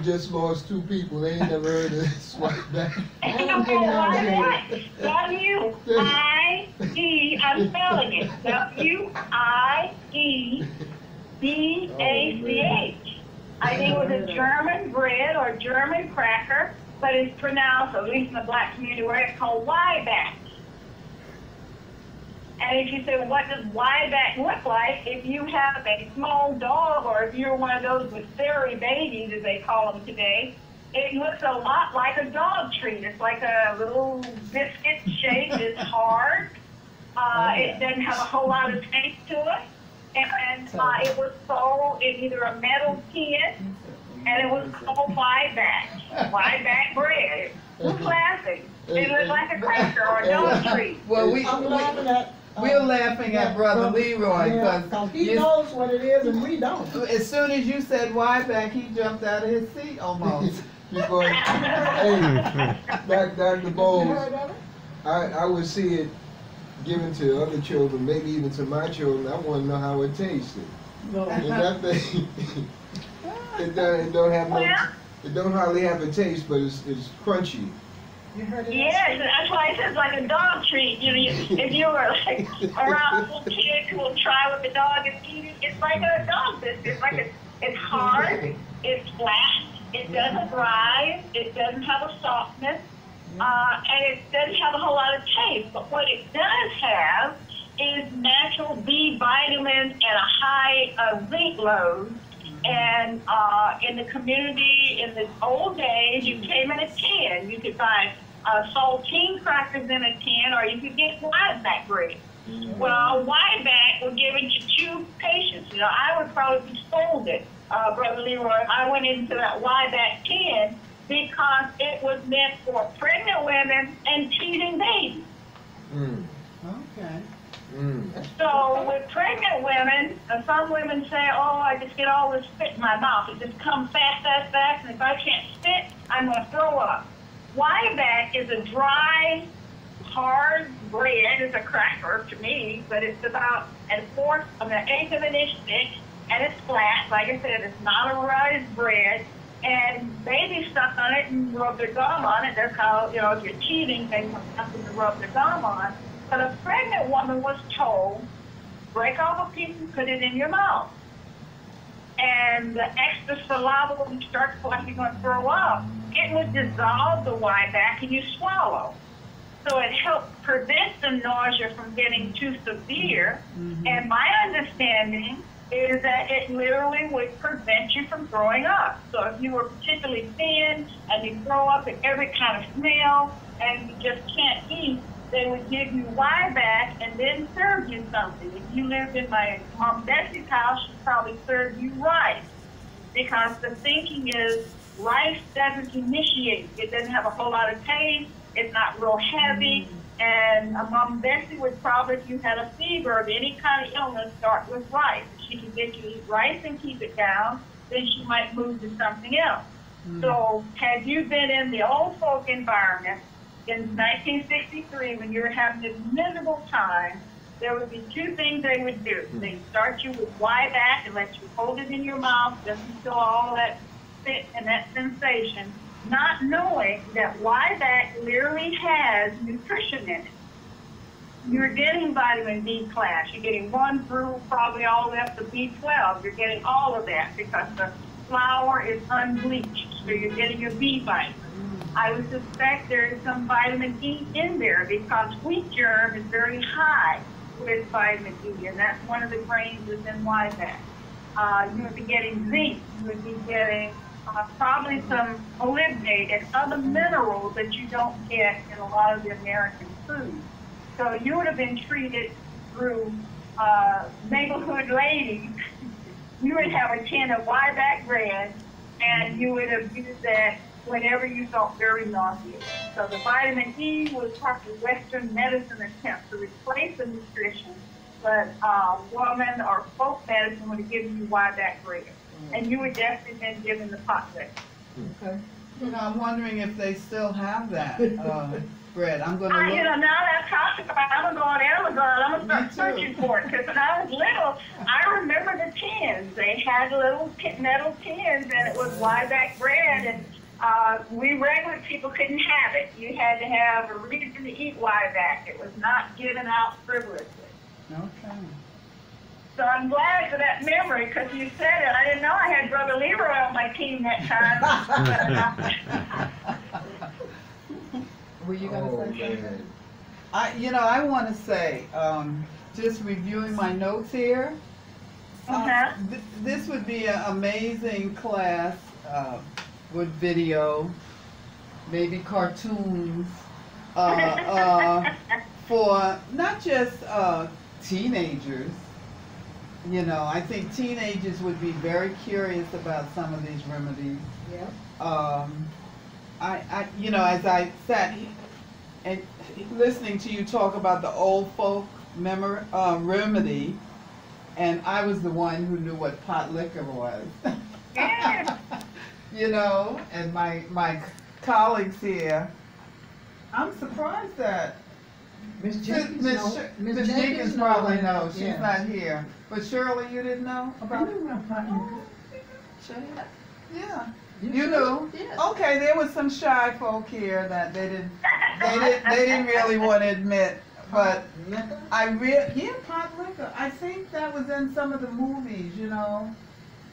S1: just lost 2 people. They ain't never heard of swieback.
S5: W-I-E, I'm spelling it, W-I-E-B-A-C-H. I think it was a German bread or German cracker, but it's pronounced, at least in the black community, where it's called Wieback. And if you say, well, what does Wieback look like? If you have a small dog, or if you're one of those with fairy babies, as they call them today, it looks a lot like a dog treat. It's like a little biscuit shape. It's hard. It doesn't have a whole lot of taste to it. And it was sold in either a metal tin, and it was called Wieback bread. It was classic. It looked like a cracker or a dog treat.
S4: Well,
S3: I'm laughing at...
S4: we're laughing at Brother Leroy
S3: because he knows what it is and we don't.
S4: As soon as you said Wieback, he jumped out of his seat almost.
S1: Because, hey, Dr. Boles,
S3: You heard of it?
S1: I would see it given to other children, maybe even to my children. I want to know how it tasted.
S3: No.
S1: And that thing, it don't hardly have a taste, but it's crunchy.
S3: You heard it?
S5: Yes, that's why it says like a dog treat. You know, if you were like around little kids who will try with the dog and eat it, it's like a dog biscuit. It's hard, it's flat, it doesn't rise, it doesn't have a softness, and it doesn't have a whole lot of taste. But what it does have is natural B vitamins and a high zinc load. And in the community, in the old days, you came in a tin. You could buy saltine crackers in a tin, or you could get Wieback bread. Well, Wieback were given to 2 patients. You know, I would probably be scolded, Brother Leroy, if I went into that Wieback tin, because it was meant for pregnant women and teething babies.
S4: Okay.
S5: So with pregnant women, some women say, oh, I just get all this spit in my mouth. It just comes fast, and if I can't spit, I'm going to throw up. Wieback is a dry, hard bread is a cracker to me, but it's about an eighth of an inch thick, and it's flat. Like I said, it's not a raised bread. And babies stuck on it and rub their gum on it. That's how, you know, if you're cheating, they want something to rub their gum on. But a pregnant woman was told, break off a piece and put it in your mouth. And the extra saliva, when you start like you're going to throw up, it would dissolve the back and you swallow. So it helped prevent the nausea from getting too severe. Mm-hmm. And my understanding is that it literally would prevent you from throwing up. So if you were particularly thin and you throw up at every kind of smell and you just can't eat, they would give you back and then serve you something. If you lived in my Mom Bessie's house, she'd probably serve you rice, because the thinking is rice doesn't initiate. It doesn't have a whole lot of taste. It's not real heavy. And Mom Bessie would probably, if you had a fever of any kind of illness, start with rice. If she could get you to eat rice and keep it down, then she might move to something else. So had you been in the old folk environment in 1963 when you were having this miserable time, there would be two things they would do. They'd start you with back and let you hold it in your mouth just until all that fit and that sensation, not knowing that back literally has nutrition in it. You're getting vitamin B class. You're getting 1 through probably all the way up to B12. You're getting all of that because the flour is unbleached, so you're getting your B vitamin. I would suspect there is some vitamin E in there because wheat germ is very high with vitamin E, and that's one of the grains that's in back. You would be getting zinc. You would be getting probably some molybdenate and other minerals that you don't get in a lot of the American food. So you would have been treated through neighborhood ladies. You would have a tin of back bread, and you would have used that whenever you felt very nauseous. So the vitamin E was probably Western medicine attempt to replace the nutrition, but woman or folk medicine would have given you back bread. And you would definitely been given the pot liquor.
S4: Okay. You know, I'm wondering if they still have that bread. I'm going to look.
S5: You know, now that I'm talking about it, I'm going to go on Amazon. I'm going to start searching for it. Because when I was little, I remember the tins. They had little metal tins, and it was back bread. And we regular people couldn't have it. You had to have a reason to eat back. It was not given out frivolously.
S4: Okay.
S5: So I'm glad for that memory, because you said it. I didn't know I had Brother Leroy on my team that time.
S3: Were you going to say something?
S4: I want to say, just reviewing my notes here, this would be an amazing class with video, maybe cartoons, for not just teenagers. You know, I think teenagers would be very curious about some of these remedies.
S3: Yeah.
S4: You know, as I sat and listening to you talk about the old folk remedy, and I was the one who knew what pot liquor was. You know, and my colleagues here, I'm surprised that
S3: Miss Jenkins,
S4: Miss Jenkins probably knows. She's not here. But Shirley, you didn't know about it? Yeah. You knew?
S3: Yes.
S4: Okay, there was some shy folk here that they didn't really want to admit. But pot liquor. I think that was in some of the movies, you know.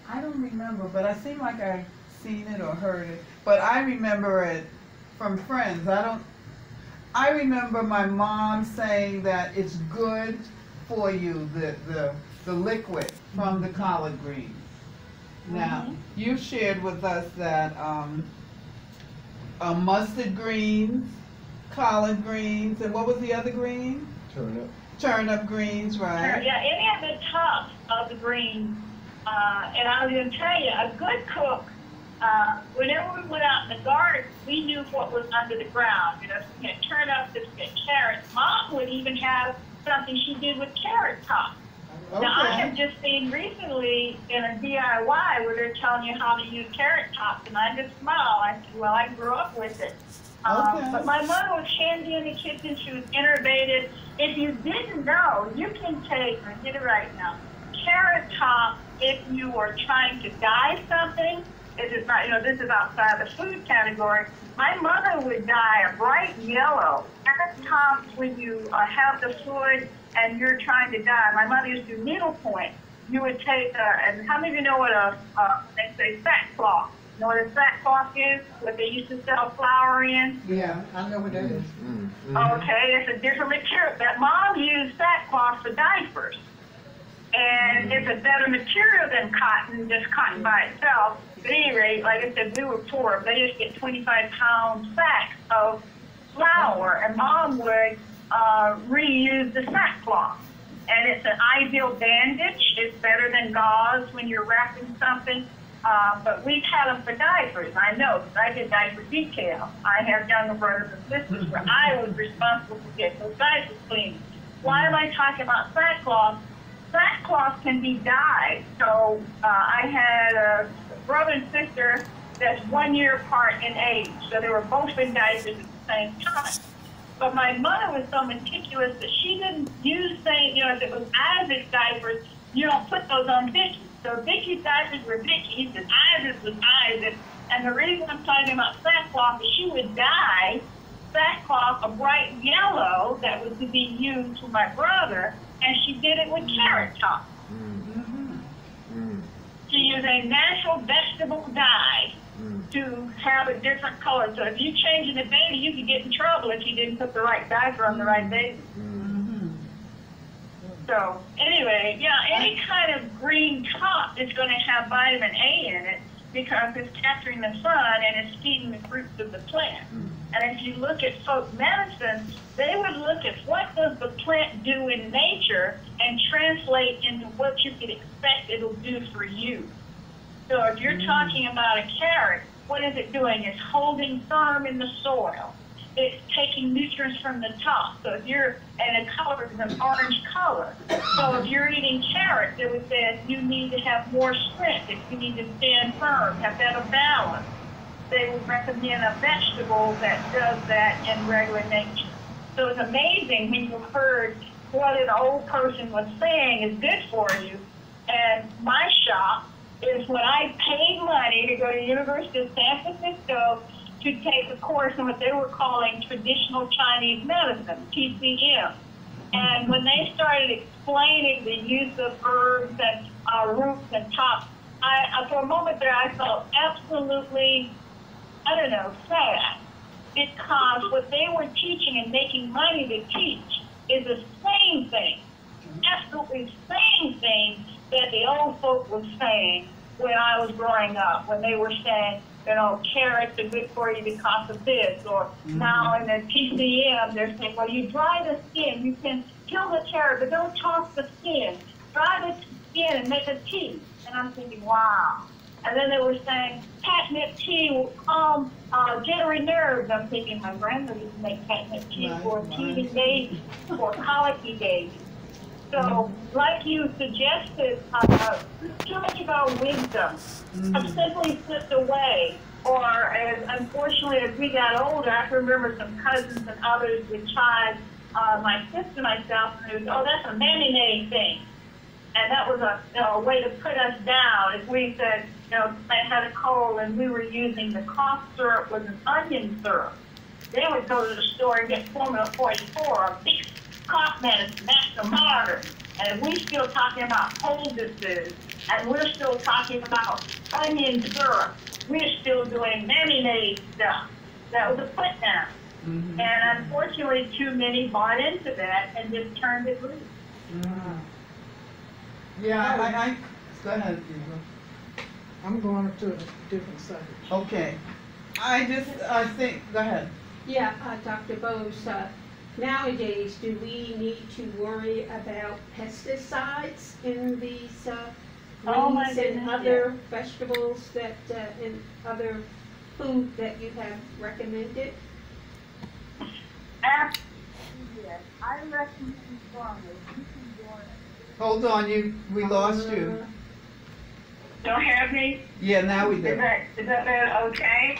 S4: I don't remember, but I seem like I seen it or heard it. But I remember it from friends. I remember my mom saying that it's good for you, the liquid from the collard greens. Now, you shared with us that mustard greens, collard greens, and what was the other green?
S1: Turnip.
S4: Turnip greens, right?
S5: Yeah, any of the tops of the greens. And I was going to tell you, a good cook, whenever we went out in the garden, we knew what was under the ground. You know, we had turnips, we had carrots. Mom would even have something she did with carrot tops.
S4: Okay.
S5: Now, I have just seen recently in a DIY where they're telling you how to use carrot tops, and I just smile. I said, well, I grew up with it.
S4: Okay.
S5: But my mother was handy in the kitchen. She was innovative. If you didn't know, you can take, I get it right now, carrot top if you were trying to dye something. It is not, this is outside the food category. My mother would dye a bright yellow. Carrot tops when you have the fluid and you're trying to dye. My mother used to do needlepoint. You would take, and how many of you know what they say sackcloth? You know what a sackcloth is? What they used to sell flour in?
S3: Yeah, I know what that is.
S5: Okay, it's a different material. That mom used sackcloth for diapers. And it's a better material than cotton, just cotton by itself. At any rate, like I said, we were poor. They just get 25-pound sacks of flour, and Mom would reuse the sackcloth. And it's an ideal bandage. It's better than gauze when you're wrapping something. But we've had them for diapers. I know, because I did diaper detail. I have younger brothers and sisters where I was responsible for getting those diapers cleaned. Why am I talking about sackcloth? Sackcloth can be dyed. So I had a brother and sister that's 1 year apart in age. So they were both in diapers at the same time. But my mother was so meticulous that she didn't use things, if it was Isaac's diapers, you don't put those on Vicky's. So Vicky's diapers were Vicky's and Isaac's was Isaac. And the reason I'm talking about sackcloth is she would dye sackcloth a bright yellow that was to be used for my brother, and she did it with carrot top. She used a natural vegetable dye to have a different color. So if you change the baby, you could get in trouble if you didn't put the right diaper on the right baby. So anyway, yeah, any kind of green top is going to have vitamin A in it because it's capturing the sun and it's feeding the fruits of the plant. And if you look at folk medicine, they would look at what does the plant do in nature and translate into what you could expect it'll do for you. So if you're talking about a carrot, what is it doing? It's holding firm in the soil. It's taking nutrients from the top. So if you're, and the color is an orange color. So if you're eating carrots, it would say you need to have more strength. If you need to stand firm, have better balance. They would recommend a vegetable that does that in regular nature. So it's amazing when you heard what an old person was saying is good for you. And my shop is when I paid money to go to the University of San Francisco to take a course in what they were calling traditional Chinese medicine, TCM. And when they started explaining the use of herbs and roots and tops, for a moment there I felt absolutely, sad. Because what they were teaching and making money to teach is the same thing, absolutely same thing that the old folk was saying when I was growing up, when they were saying, carrots are good for you because of this, or now in the TCM, they're saying, well, you dry the skin, you can kill the carrot, but don't toss the skin. Dry the skin and make a tea. And I'm thinking, wow. And then they were saying, catnip tea will calm jittery nerves. I'm thinking, my grandmother used to make catnip tea for teething babies, for colicky babies. So, like you suggested, too much of our wisdom have simply slipped away. Or, unfortunately, as we got older, I can remember some cousins and others would chide my sister, myself, and they would, oh, that's a mayonnaise thing. And that was a way to put us down. If we said, they had a cold and we were using the cough syrup was an onion syrup, they would go to the store and get Formula 44, a big cough medicine, that's a martyr. And if we're still talking about poultices, and we're still talking about onion syrup, we're still doing mayonnaise stuff. That was a put down. And unfortunately, too many bought into that and just turned it loose.
S4: Yeah, I go ahead, Eva.
S3: I'm going to a different subject.
S4: Okay. I think, go ahead.
S2: Yeah, Dr. Boles, nowadays, do we need to worry about pesticides in these greens and other vegetables that, and other food that you have recommended?
S5: Yes, I recommend strongly.
S4: Hold on, we lost you.
S5: Don't have me?
S4: Yeah, now we do.
S5: Is that okay?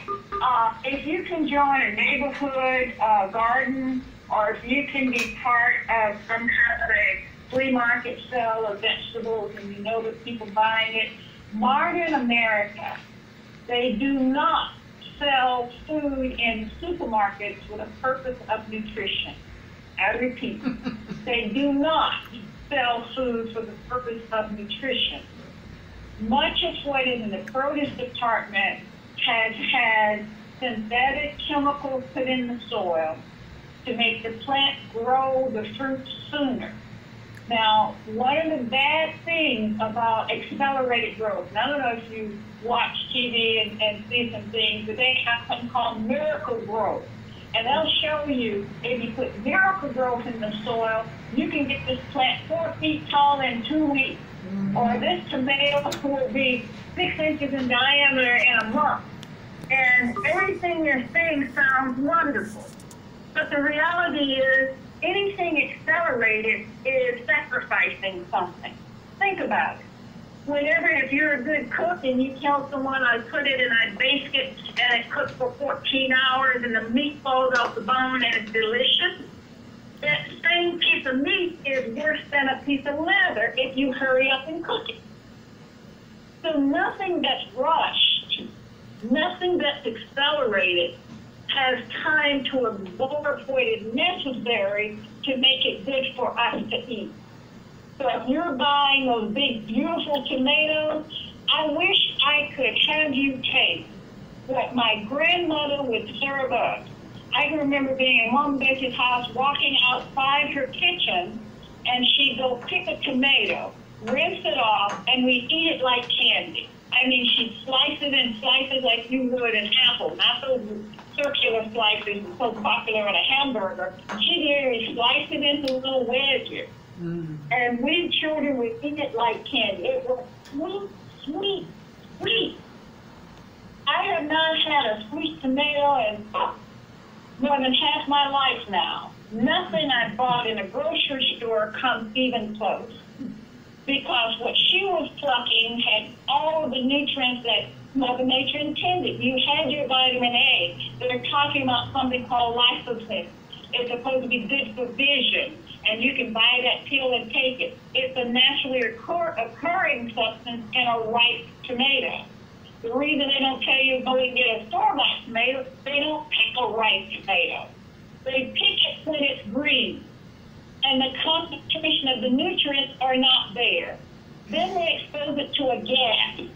S5: If you can join a neighborhood garden, or if you can be part of some kind of a flea market sale of vegetables and you know that people buying it, modern America, they do not sell food in supermarkets with a purpose of nutrition. I repeat, they do not sell food for the purpose of nutrition. Much of what is in the produce department has had synthetic chemicals put in the soil to make the plant grow the fruit sooner. Now, one of the bad things about accelerated growth, and I don't know if you watch TV and see some things, but they have something called miracle growth. And they'll show you, if you put miracle growth in the soil, you can get this plant 4 feet tall in 2 weeks. Or this tomato will be 6 inches in diameter in a month. And everything you're saying sounds wonderful. But the reality is, anything accelerated is sacrificing something. Think about it. Whenever, if you're a good cook and you tell someone, I put it and I baste it and it cooks for 14 hours and the meat falls off the bone and it's delicious, that same piece of meat is worse than a piece of leather if you hurry up and cook it. So nothing that's rushed, nothing that's accelerated has time to absorb what is necessary to make it good for us to eat. So if you're buying those big, beautiful tomatoes, I wish I could have you taste what my grandmother would serve us. I can remember being in Mom Betty's house, walking outside her kitchen, and she'd go pick a tomato, rinse it off, and we'd eat it like candy. I mean, she'd slice it in slices like you would an apple, not those circular slices so popular in a hamburger. She'd literally slice it into little wedges. And we children would eat it like candy. It was sweet, sweet, sweet. I have not had a sweet tomato in more than half my life now. Nothing I bought in a grocery store comes even close. Because what she was plucking had all of the nutrients that Mother Nature intended. You had your vitamin A. They're talking about something called lysozyme. It's supposed to be good for vision, and you can buy that pill and take it. It's a naturally occurring substance in a ripe tomato. The reason they don't tell you to go and get a store-bought tomato, they don't pick a ripe tomato. They pick it when it's green, and the concentration of the nutrients are not there. Then they expose it to a gas,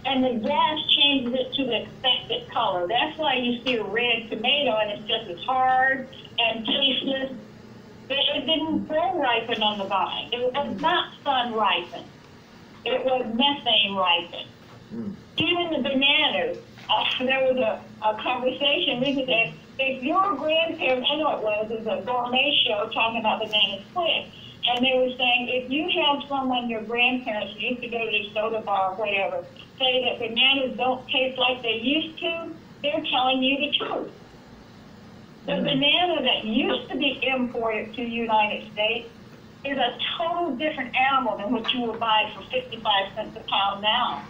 S5: and the gas changes it to the expected color. That's why you see a red tomato, and it's just as hard and tasteless. It didn't grow ripen on the vine. It was not sun ripened. It was methane ripened. Even the bananas, there was a conversation recently. If your grandparents, I know it was a gourmet show talking about banana split, and they were saying if you have someone, your grandparents who used to go to the soda bar or whatever, say that bananas don't taste like they used to, they're telling you the truth. The banana that used to be imported to the United States is a total different animal than what you would buy for 55 cents a pound now.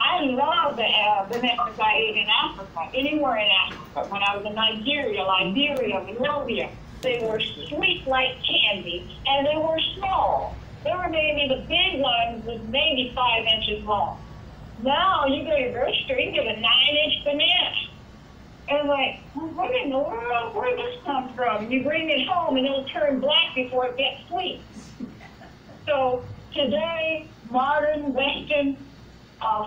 S5: I love the bananas I ate in Africa, anywhere in Africa. When I was in Nigeria, Liberia, Monrovia, they were sweet like candy, and they were small. They were maybe, the big ones was maybe 5 inches long. Now you go to your grocery store, you get a 9-inch banana. And I'm like, what in the world, where did this come from? You bring it home and it'll turn black before it gets sweet. So today, modern Western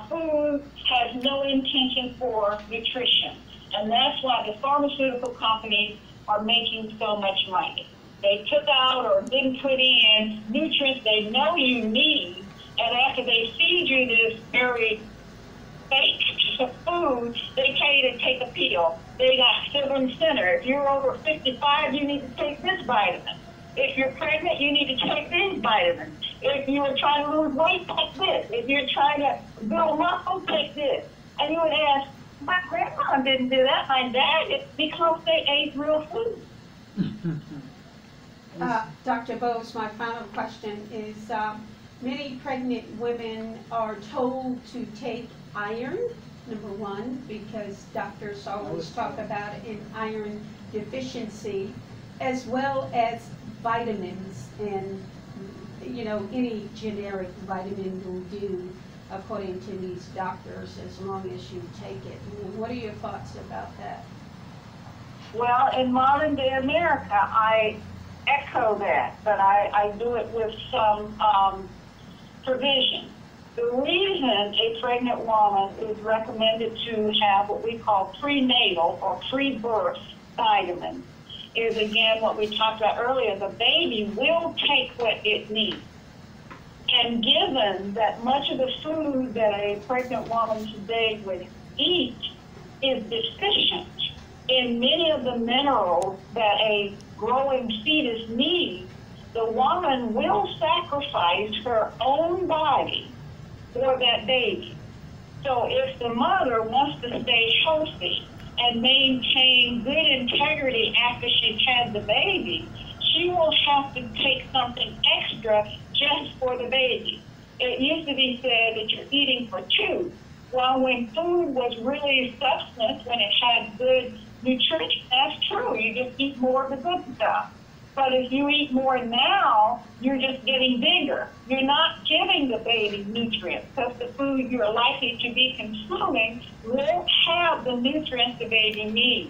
S5: food has no intention for nutrition. And that's why the pharmaceutical companies are making so much money. They took out or didn't put in nutrients they know you need, and after they feed you this very fake food, they tell you to take a pill. They got silver and center. If you're over 55, you need to take this vitamin. If you're pregnant, you need to take these vitamins. If you're trying to lose weight, take this. If you're trying to build muscle, take this. And you would ask, my grandma didn't do that. My dad, it's because they ate real food.
S2: Dr. Boles, my final question is, many pregnant women are told to take iron, number one, because doctors always talk about an iron deficiency, as well as vitamins, and you know, any generic vitamin will do according to these doctors as long as you take it. What are your thoughts about that?
S5: Well, in modern day America, I echo that, but I do it with some provision. The reason a pregnant woman is recommended to have what we call prenatal or pre-birth vitamins is, again, what we talked about earlier. The baby will take what it needs. And given that much of the food that a pregnant woman today would eat is deficient in many of the minerals that a growing fetus needs, the woman will sacrifice her own body for that baby. So if the mother wants to stay healthy and maintain good integrity after she's had the baby, she will have to take something extra just for the baby. It used to be said that you're eating for two. Well, when food was really substance, when it had good nutrition, that's true. You just eat more of the good stuff. But if you eat more now, you're just getting bigger. You're not giving the baby nutrients because the food you're likely to be consuming won't have the nutrients the baby needs.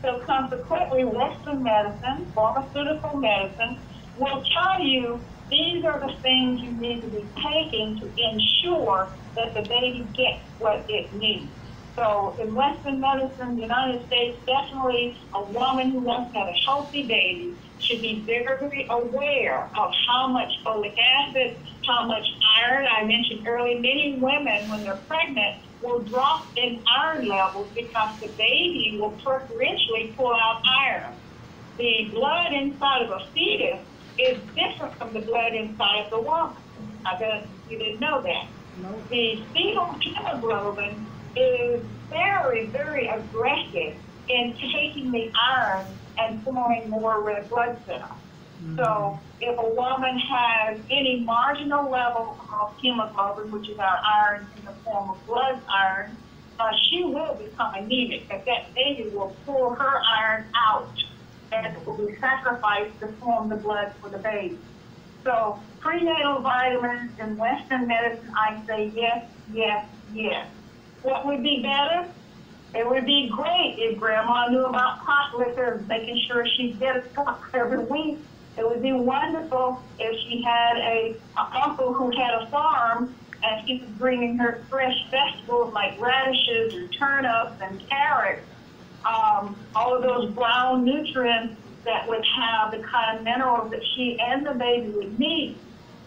S5: So consequently, Western medicine, pharmaceutical medicine, will tell you these are the things you need to be taking to ensure that the baby gets what it needs. So in Western medicine, the United States, definitely a woman who wants to have a healthy baby should be very aware of how much folic acid, how much iron. I mentioned earlier, many women, when they're pregnant, will drop in iron levels because the baby will preferentially pull out iron. The blood inside of a fetus is different from the blood inside of the woman. I bet you didn't know that. No. The fetal hemoglobin is very, very aggressive in taking the iron and forming more red blood cells. Mm-hmm. So if a woman has any marginal level of hemoglobin, which is our iron in the form of blood iron, she will become anemic, because that baby will pull her iron out and it will be sacrificed to form the blood for the baby. So prenatal vitamins in Western medicine, I say yes, yes, yes. What would be better? It would be great if Grandma knew about pot liquor, making sure she did a cup every week. It would be wonderful if she had a uncle who had a farm and he was bringing her fresh vegetables like radishes and turnips and carrots, all of those brown nutrients that would have the kind of minerals that she and the baby would need.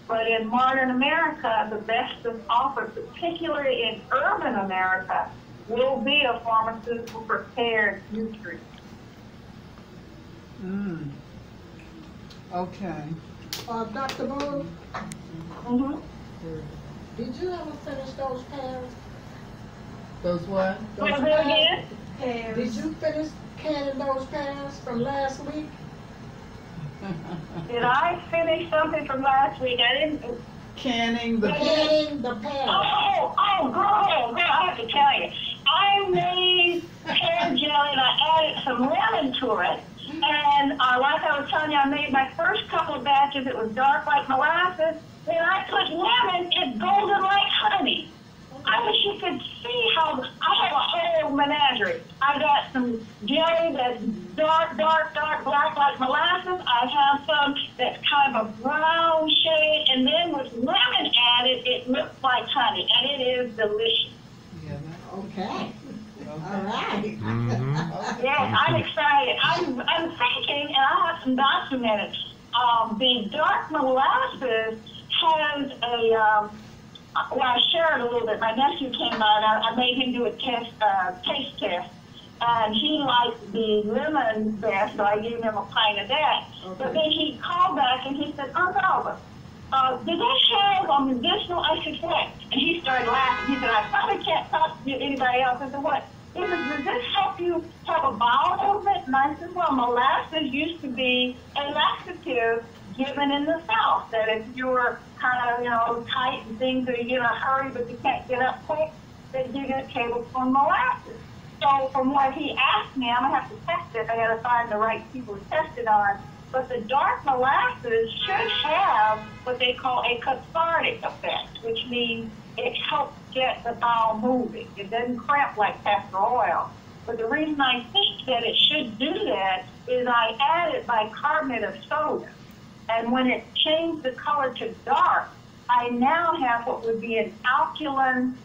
S5: But in modern America, the best that's offered, particularly in urban America, will be a pharmaceutical prepared nutrient.
S4: Mm. Okay.
S3: Dr. Boles,
S5: Mm-hmm.
S3: did you ever finish those pears?
S4: Those what?
S3: Those
S5: Say that again?
S2: Pears.
S3: Did you finish canning those pears from last week?
S5: Did I finish something from last week? I didn't.
S4: Canning the
S3: Canning the pears.
S5: Oh, girl, I have to tell you. I made pear jelly and I added some lemon to it. And like I was telling you, I made my first couple of batches. It was dark like molasses. When I put lemon, it's golden like honey. I wish you could see how I have a whole menagerie. I got some jelly that's dark black like molasses. I have some that's kind of a brown shade, and then with lemon added, it looks like honey, and it is delicious.
S4: Yeah,
S3: Okay. All right.
S7: Mm-hmm.
S5: Yes, I'm excited. I'm thinking, and I have some documented. The dark molasses has a well, I shared a little bit. My nephew came by, and I made him do a taste test, and he liked the lemon best, so I gave him a pint of that. Okay. But then he called back and he said, Velva, did that have a medicinal? I said, what? And he started laughing. He said, I probably can't talk to anybody else. I said, what? He said, does this help you have a bowel movement? And I said, well, molasses used to be a laxative given in the South, that if you're kind of, tight and things, or you're in a hurry but you can't get up quick, they give you a tablespoon of molasses. So from what he asked me, I'm going to have to test it. I got to find the right people to test it on. But the dark molasses should have what they call a cathartic effect, which means it helps get the bowel moving. It doesn't cramp like castor oil. But the reason I think that it should do that is I added bicarbonate of soda. And when it changed the color to dark, I now have what would be an alkaline,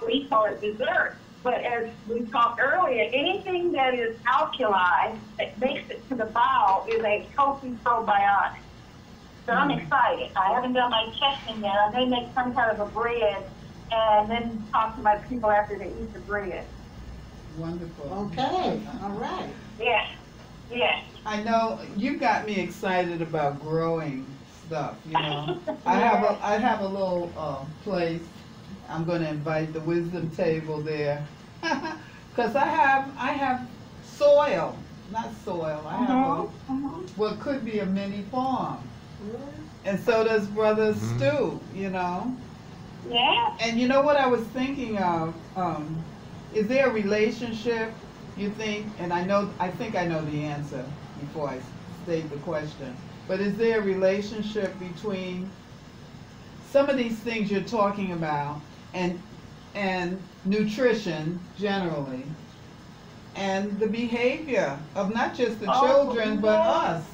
S5: we call it dessert. But as we talked earlier, anything that is alkali, that makes it to the bowel, is a healthy probiotic. So I'm excited. I haven't done my testing yet. I may make some kind of a bread and then talk to my people after they eat the bread.
S4: Wonderful.
S3: Okay, all right.
S5: Yes, yes.
S4: I know you got me excited about growing stuff, I have a little place. I'm going to invite the wisdom table there. Because I have soil, not soil. I have what could be a mini farm. And so does Brother Stu,
S5: Yeah.
S4: And you know what I was thinking of? Is there a relationship, you think, and I think I know the answer before I state the question, but is there a relationship between some of these things you're talking about and nutrition generally, and the behavior of not just the children, but us?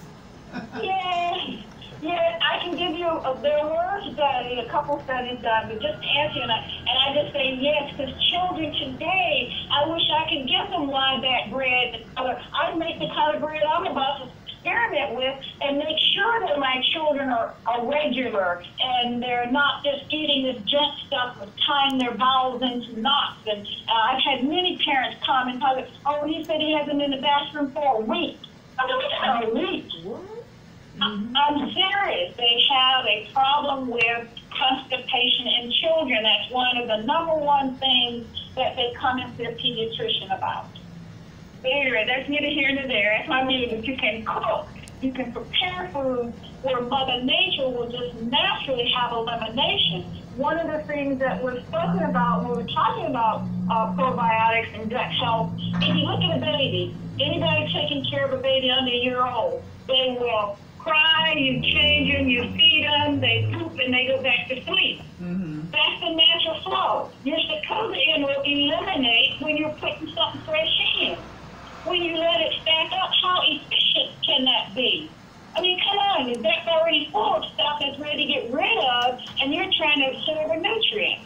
S5: Yes. Yes, I can give you, there were studies, a couple studies done, but just to answer, and I just say yes, because children today, I wish I could give them live-back bread. I'd make the kind of bread I'm about to experiment with and make sure that my children are regular and they're not just eating this junk stuff and tying their bowels into knots. And I've had many parents come and tell me, oh, he said he hasn't been in the bathroom for a week. I mean, it's not a week. I'm serious. They have a problem with constipation in children. That's one of the number one things that they come into their pediatrician about. But anyway, that's neither here nor there. That's what I mean. If you can cook, you can prepare food where Mother Nature will just naturally have elimination. One of the things that we're spoken about when we're talking about probiotics and gut health, if you look at a baby, anybody taking care of a baby under a year old, they will cry, you change them, you feed them, they poop, and they go back to sleep. That's the natural flow. Your Sakota will eliminate when you're putting something fresh in. When you let it stack up, how efficient can that be? I mean, come on, the deck's already full of stuff that's ready to get rid of, and you're trying to absorb a nutrient.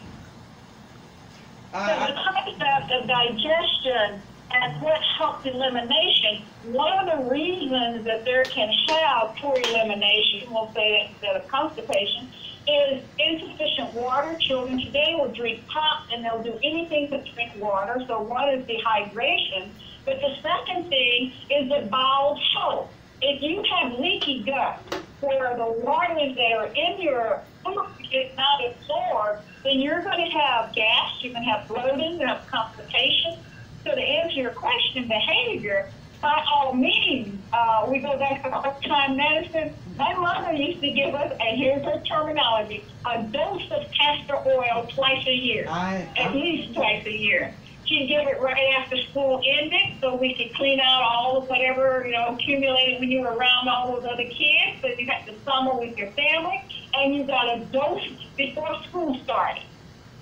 S5: So the concept of digestion and what helps elimination, one of the reasons that there can have poor elimination, we'll say that instead of constipation, is insufficient water. Children today will drink pop and they'll do anything but drink water. So one is dehydration. But the second thing is the bowel health. If you have leaky gut, where the waters that are in your food get not absorbed, then you're going to have gas, you're going to have bloating, you're going to have constipation. So to answer your question, behavior, by all means, we go back to old-time medicine. My mother used to give us, and here's her terminology, a dose of castor oil twice a year, at least twice a year. She'd give it right after school ended so we could clean out all of whatever, accumulated when you were around all those other kids. So you got the summer with your family, and you got a dose before school started.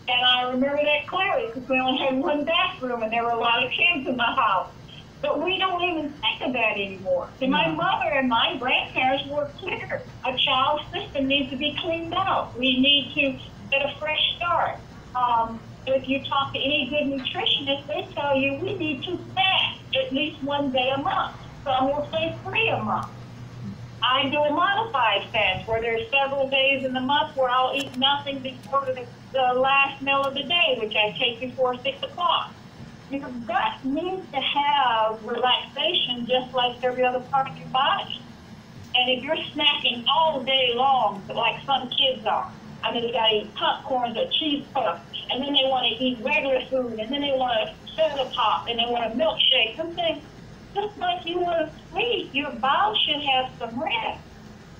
S5: And I remember that clearly because we only had one bathroom and there were a lot of kids in the house. But we don't even think of that anymore. See, my mother and my grandparents were clear. A child's system needs to be cleaned out. We need to get a fresh start. If you talk to any good nutritionist, they tell you we need to fast at least one day a month. Some will say 3 a month. I do a modified fast where there's several days in the month where I'll eat nothing before the last meal of the day, which I take before 6 o'clock. Your gut needs to have relaxation just like every other part of your body. And if you're snacking all day long, like some kids are, I mean, they got to eat popcorns or cheese puffs, and then they want to eat regular food, and then they want a soda pop, and they want a milkshake, something just like you want to sleep. Your bowel should have some rest.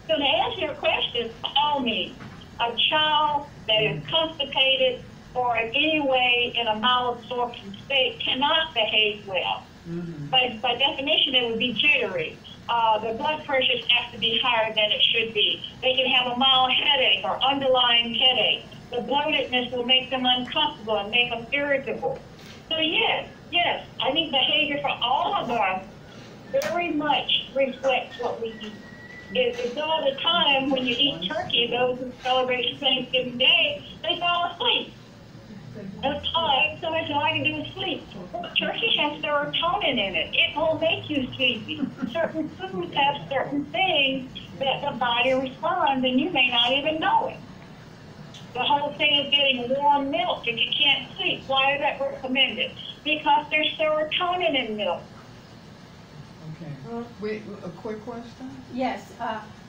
S5: So to answer your question, by all means, A child that is constipated or in any way in a malabsorption state cannot behave well. But by definition, it would be jittery. The blood pressures have to be higher than it should be. They can have a mild headache or underlying headache. The bloatedness will make them uncomfortable and make them irritable. So yes, I think behavior for all of us very much reflects what we eat. It's all the time when you eat turkey, those who celebrate Thanksgiving Day, they fall asleep. That's all. So much all I can do is sleep. Turkey has serotonin in it. It will make you sleepy. Certain foods have certain things that the body responds, and you may not even know it. The whole thing is getting warm milk if you can't sleep. Why is that recommended? Because there's serotonin in milk.
S4: Okay. Wait, a quick question?
S2: Yes,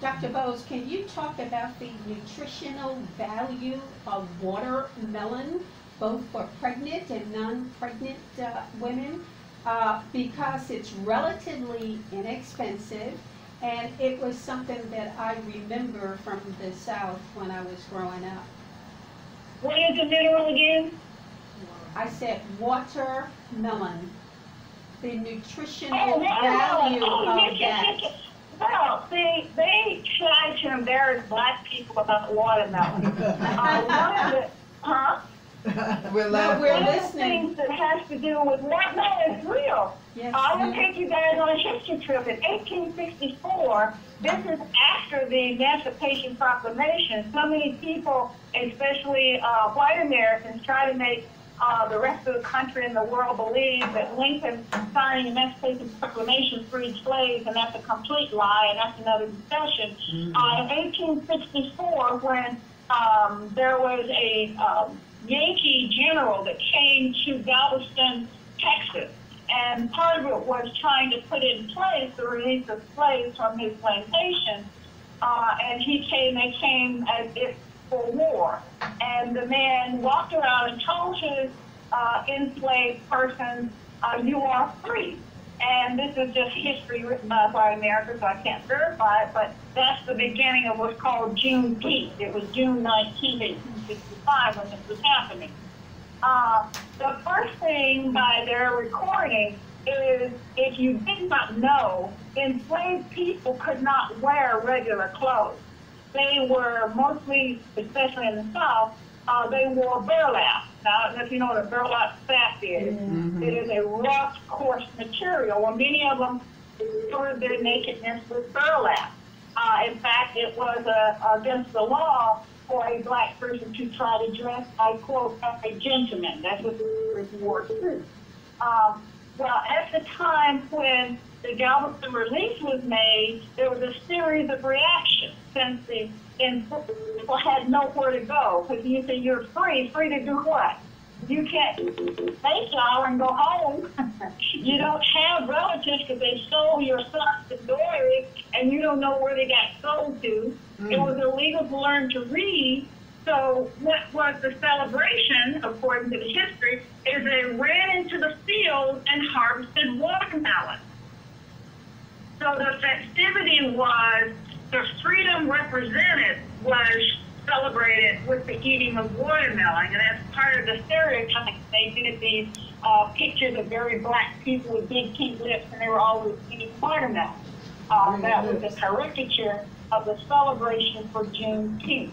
S2: Dr. Boles, can you talk about the nutritional value of watermelon, both for pregnant and non-pregnant women? Because it's relatively inexpensive, and it was something that I remember from the South when I was growing up.
S5: What is the mineral again?
S2: I said watermelon. The nutritional value of that.
S5: Well, see, they try to embarrass black people about watermelon.
S4: We're
S5: One of the
S2: listening.
S5: things that has to do with watermelon is real.
S2: Yes.
S5: I will take you guys on a history trip. In 1864, this is after the Emancipation Proclamation, so many people, especially white Americans, try to make the rest of the country and the world believe that Lincoln signing the Emancipation Proclamation freed slaves, and that's a complete lie, and that's another discussion. In 1864, when there was a Yankee general that came to Galveston, Texas, and part of it was trying to put in place the release of slaves from his plantation, and they came as if for war. And the man walked around and told his enslaved persons, you are free. And this is just history written by America, so I can't verify it, but that's the beginning of what's called Juneteenth. It was June 19, 1865 when this was happening. The first thing by their recording is, if you did not know, enslaved people could not wear regular clothes. They were mostly, especially in the South, they wore burlap. Now, I don't know if you know what a burlap sack is. It is a rough, coarse material, and many of them covered their nakedness with burlap. In fact, it was against the law for a black person to try to dress, I quote, as a gentleman. That's what the word is. Well, at the time when the Galveston release was made, there was a series of reactions since people had nowhere to go. Because you say you're free to do what? You can't Mayflower and go home. You don't have relatives because they sold your sons and daughters, and you don't know where they got sold to. It was illegal to learn to read. So what was the celebration, according to the history, is they ran into the field and harvested watermelon. So the festivity was, the freedom represented was celebrated with the eating of watermelon, and that's part of the stereotype. They did these pictures of very black people with big pink lips, and they were always eating watermelon. That was a caricature of the celebration for Juneteenth.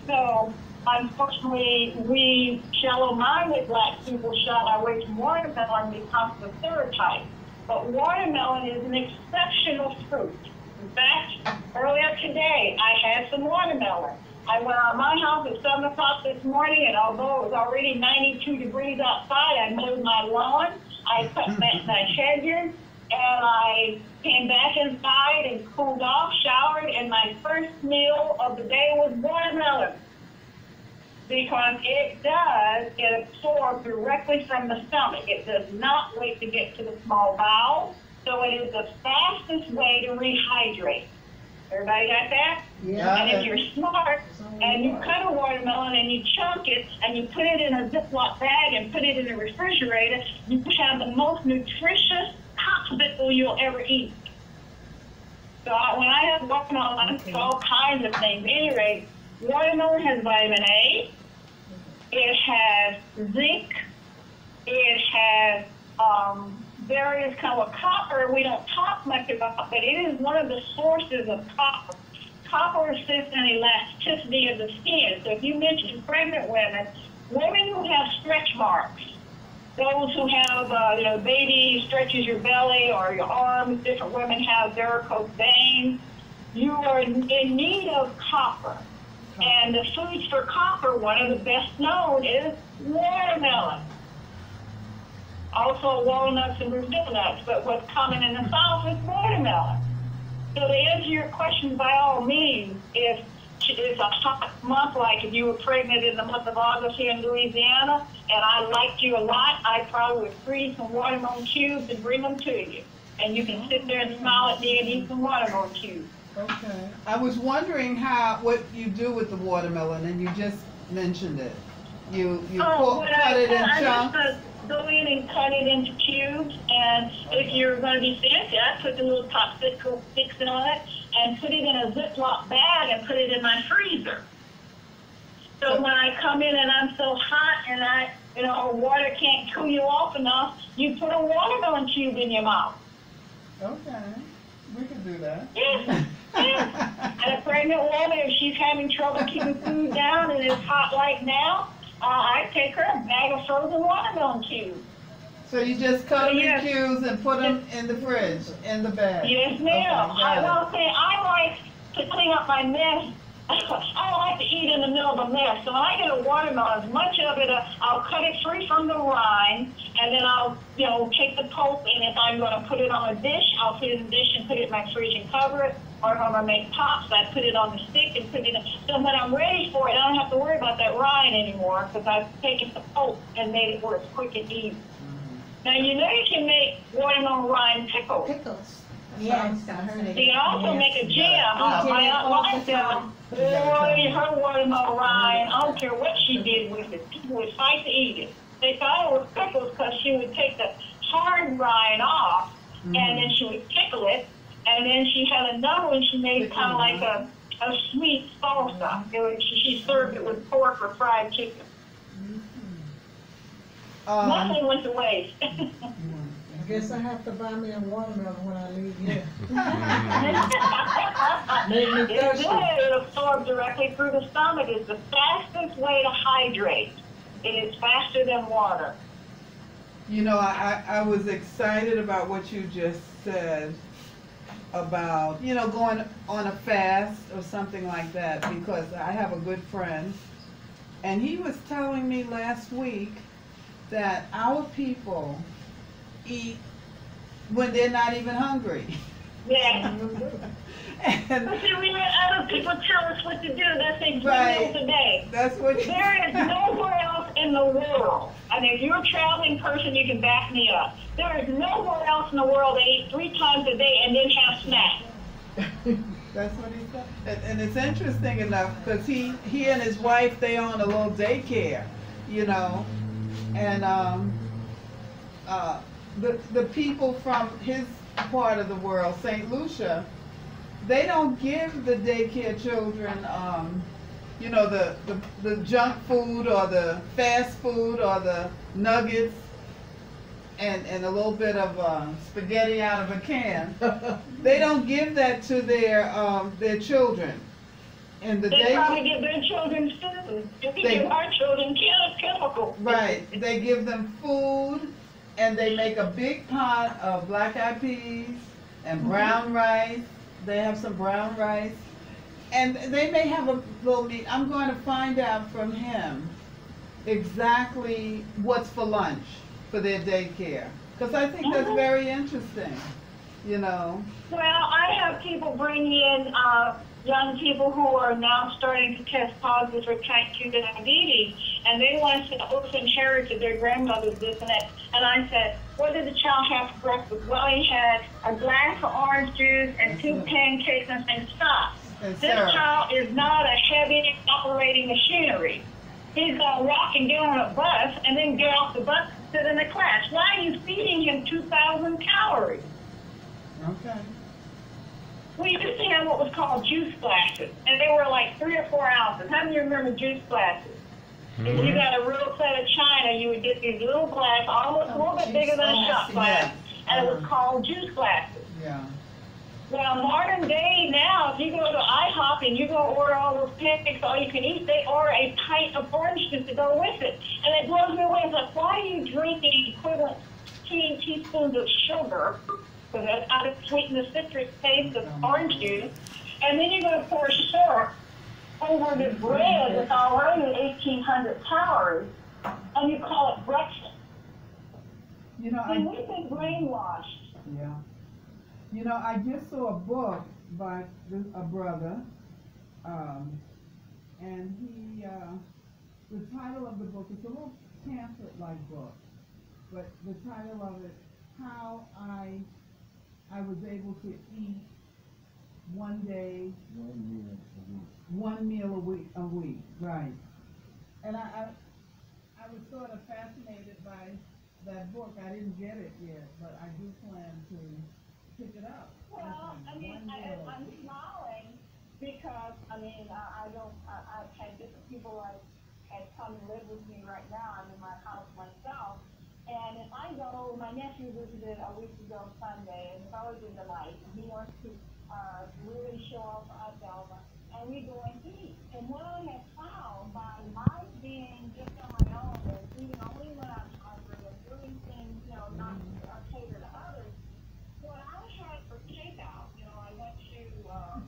S5: So, unfortunately, we shallow-minded black people shied away from watermelon because of the stereotype. But watermelon is an exceptional fruit. In fact, earlier today, I had some watermelon. I went out of my house at 7 o'clock this morning, and although it was already 92 degrees outside, I mowed my lawn, I cut my hedges, and I came back inside and cooled off, showered, and my first meal of the day was watermelon. Because it absorbs directly from the stomach. It does not wait to get to the small bowel, so it is the fastest way to rehydrate. Everybody got that?
S3: Yeah.
S5: And if you're smart and you cut a watermelon and you chunk it and you put it in a Ziploc bag and put it in the refrigerator, you have the most nutritious popsicle you'll ever eat. So when I have watermelon, I do all kinds of things. At any rate, Watermelon has vitamin A. It has zinc. It has various kind of copper we don't talk much about, but it is one of the sources of copper. Copper assists in elasticity of the skin. So if you mention pregnant women, women who have stretch marks, those who have, baby stretches your belly or your arms, different women have varicose veins, you are in need of copper. And the foods for copper, one of the best known is watermelon. Also walnuts and Brazil nuts, but what's common in the South is watermelon. So to answer your question, by all means, if it's a hot month, like if you were pregnant in the month of August here in Louisiana, and I liked you a lot, I probably would freeze some watermelon cubes and bring them to you. And you can sit there and smile at me and eat some watermelon cubes.
S4: Okay. I was wondering what you do with the watermelon, and you just mentioned it. You cut it in chunks.
S5: I just go in and cut it into cubes, and if you're going to be fancy, I put the little popsicle sticks on it and put it in a Ziploc bag and put it in my freezer. So when I come in and I'm so hot and water can't cool you off enough, you put a watermelon cube in your mouth.
S4: Okay, we can do that.
S5: Yeah. And a pregnant woman, if she's having trouble keeping food down and it's hot like now, I take her a bag of frozen watermelon cubes.
S4: So you just cut them in cubes and put them in the fridge, in the bag?
S5: Yes, ma'am.
S4: Okay,
S5: I like to clean up my mess. I don't like to eat in the middle of a mess. So when I get a watermelon, as much of it, I'll cut it free from the rind, and then I'll, take the pulp, and if I'm going to put it on a dish, I'll put it in a dish and put it in my fridge and cover it. Or if I'm going to make pops, I put it on the stick and put it in. So when I'm ready for it, I don't have to worry about that rind anymore because I've taken the pulp and made it where it's quick and easy. Now, you can make watermelon rind pickles.
S3: Pickles.
S2: Yes, I heard it.
S5: You can also make a jam. My aunt liked them. Boy, her watermelon rind, I don't care what she did with it. People would fight to eat it. They thought it was pickles because she would take the hard rind off, and then she would pickle it, and then she had another one she made kind of like a sweet salsa. She served it with pork or fried chicken. Nothing went to waste.
S3: I guess I have to buy me a watermelon when I leave here. Make me
S5: It's
S3: thirsty.
S5: good. It absorbs directly through the stomach. It's the fastest way to hydrate. It is faster than water.
S4: I was excited about what you just said about, going on a fast or something like that, because I have a good friend, and he was telling me last week that our people eat when they're not even hungry.
S5: Yeah.
S4: And
S5: But see, we let other people tell us what to do. That's a
S4: Right.
S5: meal today.
S4: that's what he
S5: There is nowhere else in the world, and if you're a traveling person, you can back me up. There is nowhere else in the world they eat 3 times a day and then have snacks.
S4: That's what he said. And it's interesting enough because he and his wife, they own a little daycare, and the people from his part of the world, St. Lucia, they don't give the daycare children, the junk food or the fast food or the nuggets and a little bit of spaghetti out of a can. They don't give that to their children. And
S5: They probably give their children food. We give our children chemicals.
S4: Right. They give them food, and they make a big pot of black-eyed peas and brown rice. They have some brown rice. And they may have a little meat. I'm going to find out from him exactly what's for lunch for their daycare. Because I think that's very interesting, Well,
S5: I have people bring in young people who are now starting to test positive for type 2 diabetes, and they want to also inherit their grandmother's this and that. And I said, what did the child have for breakfast? Well, he had a glass of orange juice and 2 pancakes and some stop. This child is not a heavy operating machinery. He's going to walk and get on a bus and then get off the bus and sit in the class. Why are you feeding him 2,000 calories?
S4: okay.
S5: we used to have what was called juice glasses, and they were like 3 or 4 ounces. How many of you remember juice glasses? If you got a real set of china, you would get these little glasses, almost a little bit bigger than a shot glass, and it was called juice glasses.
S4: Yeah.
S5: Well, modern day now, if you go to IHOP and you go order all those pancakes, all you can eat, they order a pint of orange juice to go with it. And it blows me away. It's like, why are you drinking equivalent teaspoons of sugar, because that's how to sweeten the citrus taste of orange juice, and then you're going to pour syrup over the bread that's already 1,800 calories, and you call it breakfast.
S4: You know,
S5: And we've been brainwashed.
S4: Yeah. You know, I just saw a book by a brother, and he, the title of the book, it's a little pamphlet-like book, but the title of it, How I Was Able to Eat One Day, one meal a week, right. And I was sort of fascinated by that book. I didn't get it yet, but I do plan to pick it up.
S5: Well, I mean, I'm smiling because, I mean, I've had different people like had come and live with me right now. I'm in my house myself. And if I go, my nephew visited a week ago Sunday, and it's always a delight. And he wants to really show off Velva, and we go and eat. And what I have found by my being just on my own and eating only when I'm hungry and doing things, you know, not cater to others, what I had for takeout, you know, I went to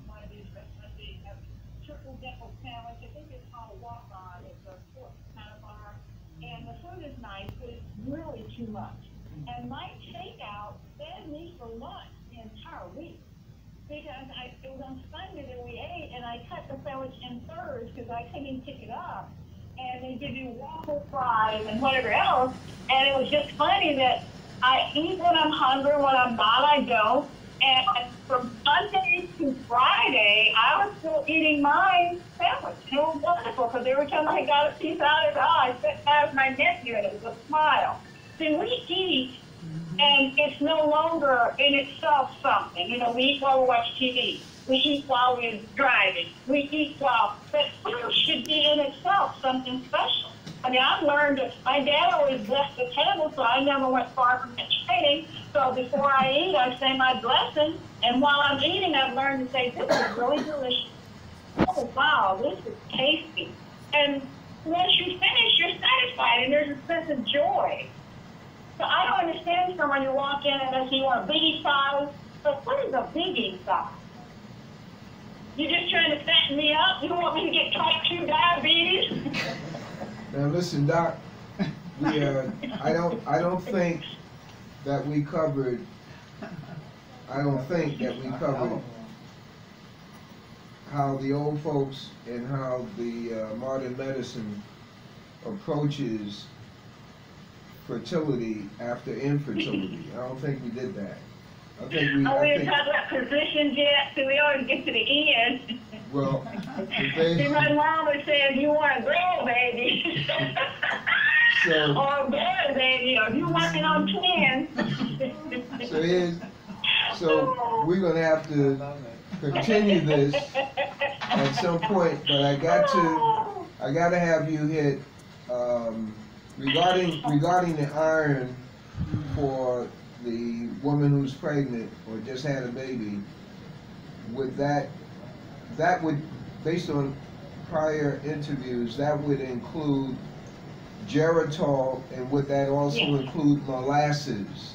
S5: one of these restaurants, they have triple decker sandwich. I think it's called Walk On. It's a pork kind of bar. And the food is nice, but it's really too much. And my takeout fed me for lunch the entire week. Because it was on Sunday that we ate, and I cut the sandwich in thirds because I couldn't pick it up. And they give you waffle fries and whatever else. And it was just funny that I eat when I'm hungry, when I'm not, I don't. And from Sunday to Friday, I was still eating my sandwich. It was wonderful because every time I got a piece out of it, I sat down with my nephew, and it was a smile. See, we eat, and it's no longer in itself something. You know, we eat while we watch TV. We eat while we're driving. We eat while, but food should be in itself something special. I mean, I've learned that my dad always blessed the table, so I never went far from that training. So before I eat, I say my blessing, and while I'm eating, I've learned to say, this is really delicious. Oh, wow, this is tasty. And once you finish, you're satisfied, and there's a sense of joy. So I don't understand someone you walk in and they say you want a biggie size. So what is a biggie size? You just trying to fatten me up? You want me to get type 2 diabetes?
S1: Now listen, Doc, I don't think that we covered how the old folks and how the modern medicine approaches fertility after infertility. I don't think we did that.
S5: We didn't talk about positions yet, so we always get to the end.
S1: Well,
S5: my mom was saying, you want a girl, baby. Or a boy, baby, or you working on twins.
S1: So we're going to have to continue this at some point, but I got to have you hit regarding the iron for the woman who's pregnant or just had a baby. With that would, based on prior interviews, that would include geritol, and would that also include molasses?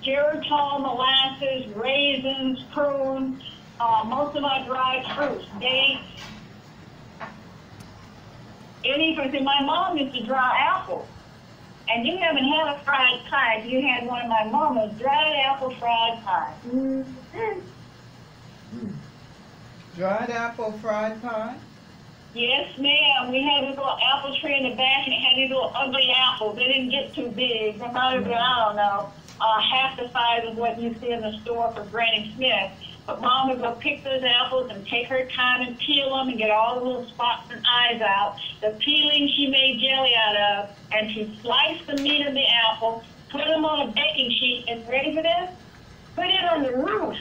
S5: Geritol, molasses, raisins, prunes, most of my dried fruits, dates. Anything. My mom used to dry apples. And you haven't had a fried pie. You had one of my mama's dried apple fried pie. Mm-hmm.
S4: Dried apple fried pie?
S5: Yes, ma'am. We had this little apple tree in the back, and it had these little ugly apples. They didn't get too big. They might have been, I don't know, half the size of what you see in the store for Granny Smith. But Mom would go pick those apples and take her time and peel them and get all the little spots and eyes out. The peeling she made jelly out of, and she sliced the meat of the apple, put them on a baking sheet, and ready for this? Put it on the roof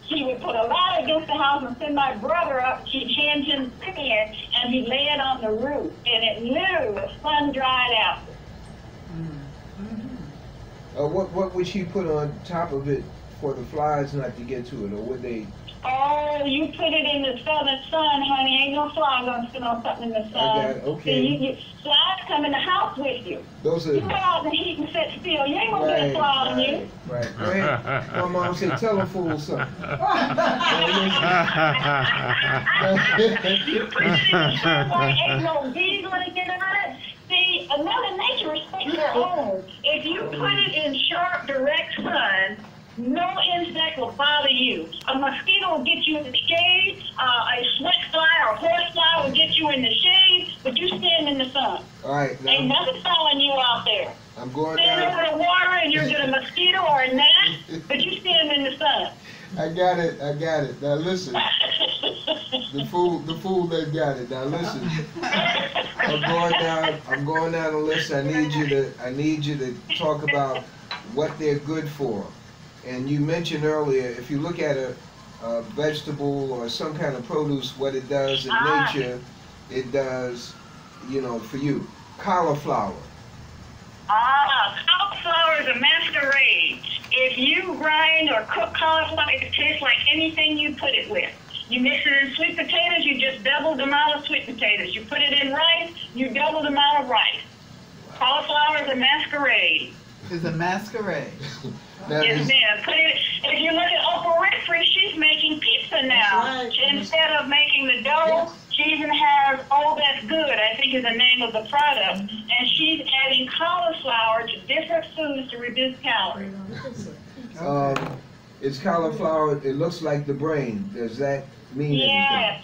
S5: he would put a ladder against the house and send my brother up. He'd hand him the pan, and he'd lay it on the roof, and it literally was sun-dried apple.
S1: What would she put on top of it for the flies not to get to it, or would they?
S5: Oh, you put it in the southern sun, honey. Ain't no fly gonna sit on something in the sun.
S1: I got it. Okay.
S5: See, flies come in the house with you.
S1: Those are.
S5: You go out in the heat and sit still. You ain't gonna get a fly on you.
S1: Right. Go ahead. My mom said, tell a fool something.
S5: You put it in the sun where ain't no bees gonna get on it. See, Mother Nature respects her own. If you put it in sharp, direct sun, no insect will bother you. A mosquito will get you in the shade. A sweat fly or horse fly will get you in the shade, but you stand in the sun.
S1: All right. Now,
S5: Ain't nothing following you out there.
S1: I'm going
S5: Stand
S1: down.
S5: over the water and you'll get a mosquito or a gnat, but you stand in the sun.
S1: I got it. Now listen. The fool that got it. Now listen. I'm going down the list. I need you to talk about what they're good for. And you mentioned earlier, if you look at a vegetable or some kind of produce, what it does in nature, it does, for you. Cauliflower.
S5: Cauliflower is a masquerade. If you grind or cook cauliflower, it tastes like anything you put it with. You mix it in sweet potatoes, you just double the amount of sweet potatoes. You put it in rice, you double the amount of rice. Cauliflower is a masquerade.
S4: Is a masquerade.
S5: Yes, ma'am. If you look at Oprah Winfrey, she's making pizza now.
S3: Right.
S5: Instead of making the dough, she even has Oh That's Good, I think is the name of the product. And she's adding cauliflower to different foods to reduce calories.
S1: It's cauliflower. It looks like the brain. Does that mean
S5: Yes.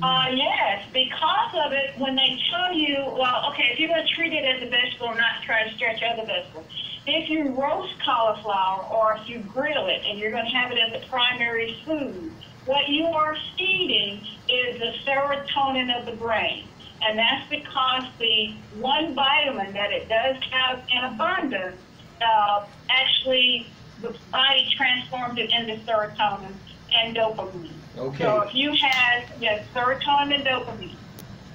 S1: anything?
S5: Yes, because of it, when they tell you, well, okay, if you're going to treat it as a vegetable and not try to stretch other vegetables, if you roast cauliflower or if you grill it and you're going to have it as a primary food, what you are feeding is the serotonin of the brain. And that's because the one vitamin that it does have in abundance, actually the body transforms it into serotonin and dopamine.
S1: Okay.
S5: So if you had, serotonin and dopamine.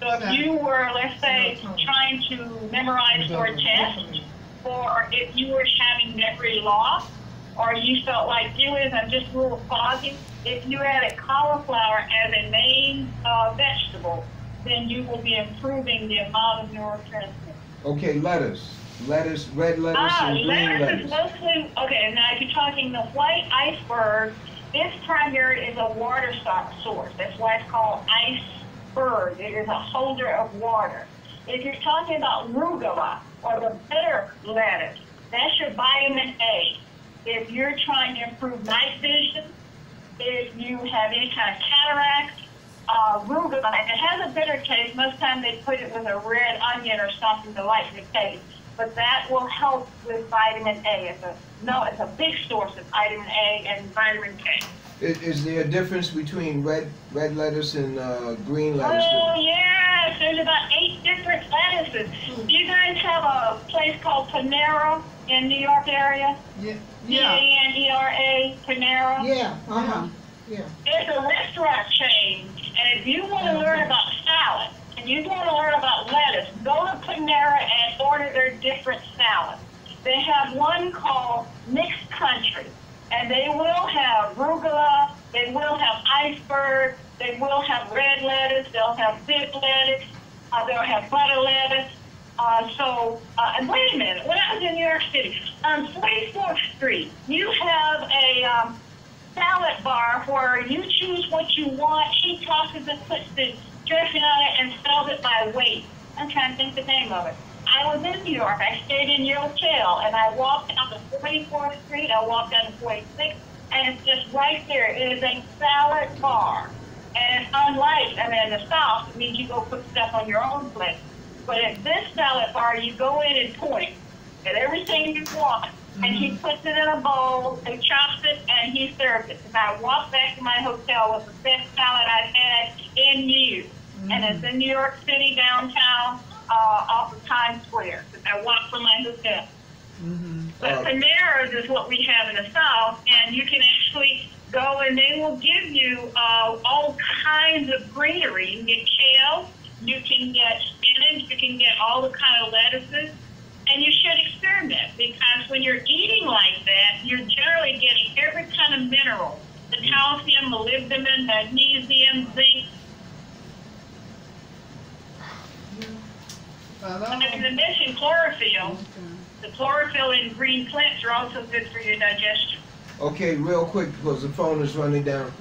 S5: So if you were, let's say, trying to memorize for a test, or if you were having memory loss, or you felt like I'm just a little foggy, if you added cauliflower as a main vegetable, then you will be improving the amount of neurotransmitters.
S1: Okay, lettuce. Lettuce, red lettuce and green lettuce.
S5: Lettuce is mostly, okay, now if you're talking the white iceberg, this primary is a water source. That's why it's called iceberg. It is a holder of water. If you're talking about arugula or the bitter lettuce, that's your vitamin A. If you're trying to improve night vision, if you have any kind of cataract, arugula, if it has a bitter taste, most times they put it with a red onion or something to lighten the taste. But that will help with vitamin A. It's a big source of vitamin A and vitamin K.
S1: Is there a difference between red lettuce and green lettuce?
S5: Oh, yes. There's about 8 different lettuces. Do you guys have a place called Panera in New York area?
S4: Yeah.
S5: Panera, Panera?
S3: Yeah, yeah.
S5: It's a restaurant chain. And if you want to learn about salad, and you want to learn about lettuce, go to Panera and order their different salads. They have one called Mixed Country, and they will have arugula, they will have iceberg, they will have red lettuce, they'll have big lettuce, they'll have butter lettuce. And wait a minute, when I was in New York City, on 44th Street, you have a salad bar where you choose what you want. She tosses it, puts the dressing on it, and sells it by weight. I'm trying to think the name of it. I was in New York. I stayed in your hotel, and I walked down to 44th Street. I walked down to 46th, and it's just right there. It is a salad bar. And it's unlike, in the South, it means you go put stuff on your own plate. But at this salad bar, you go in and point at everything you want. And he puts it in a bowl, he chops it, and he serves it. And I walked back to my hotel with the best salad I've had in years. And it's in New York City, downtown, off of Times Square. I walked from my hotel. But Panera's is what we have in the South, and you can actually go and they will give you all kinds of greenery. You can get kale, you can get spinach, you can get all the kind of lettuces, and you should experiment, because when you're eating like that, you're generally getting every kind of mineral, the calcium, molybdenum, magnesium, zinc. And in addition, chlorophyll. The chlorophyll in green plants are also good for your digestion.
S1: Okay, real quick, because the phone is running down.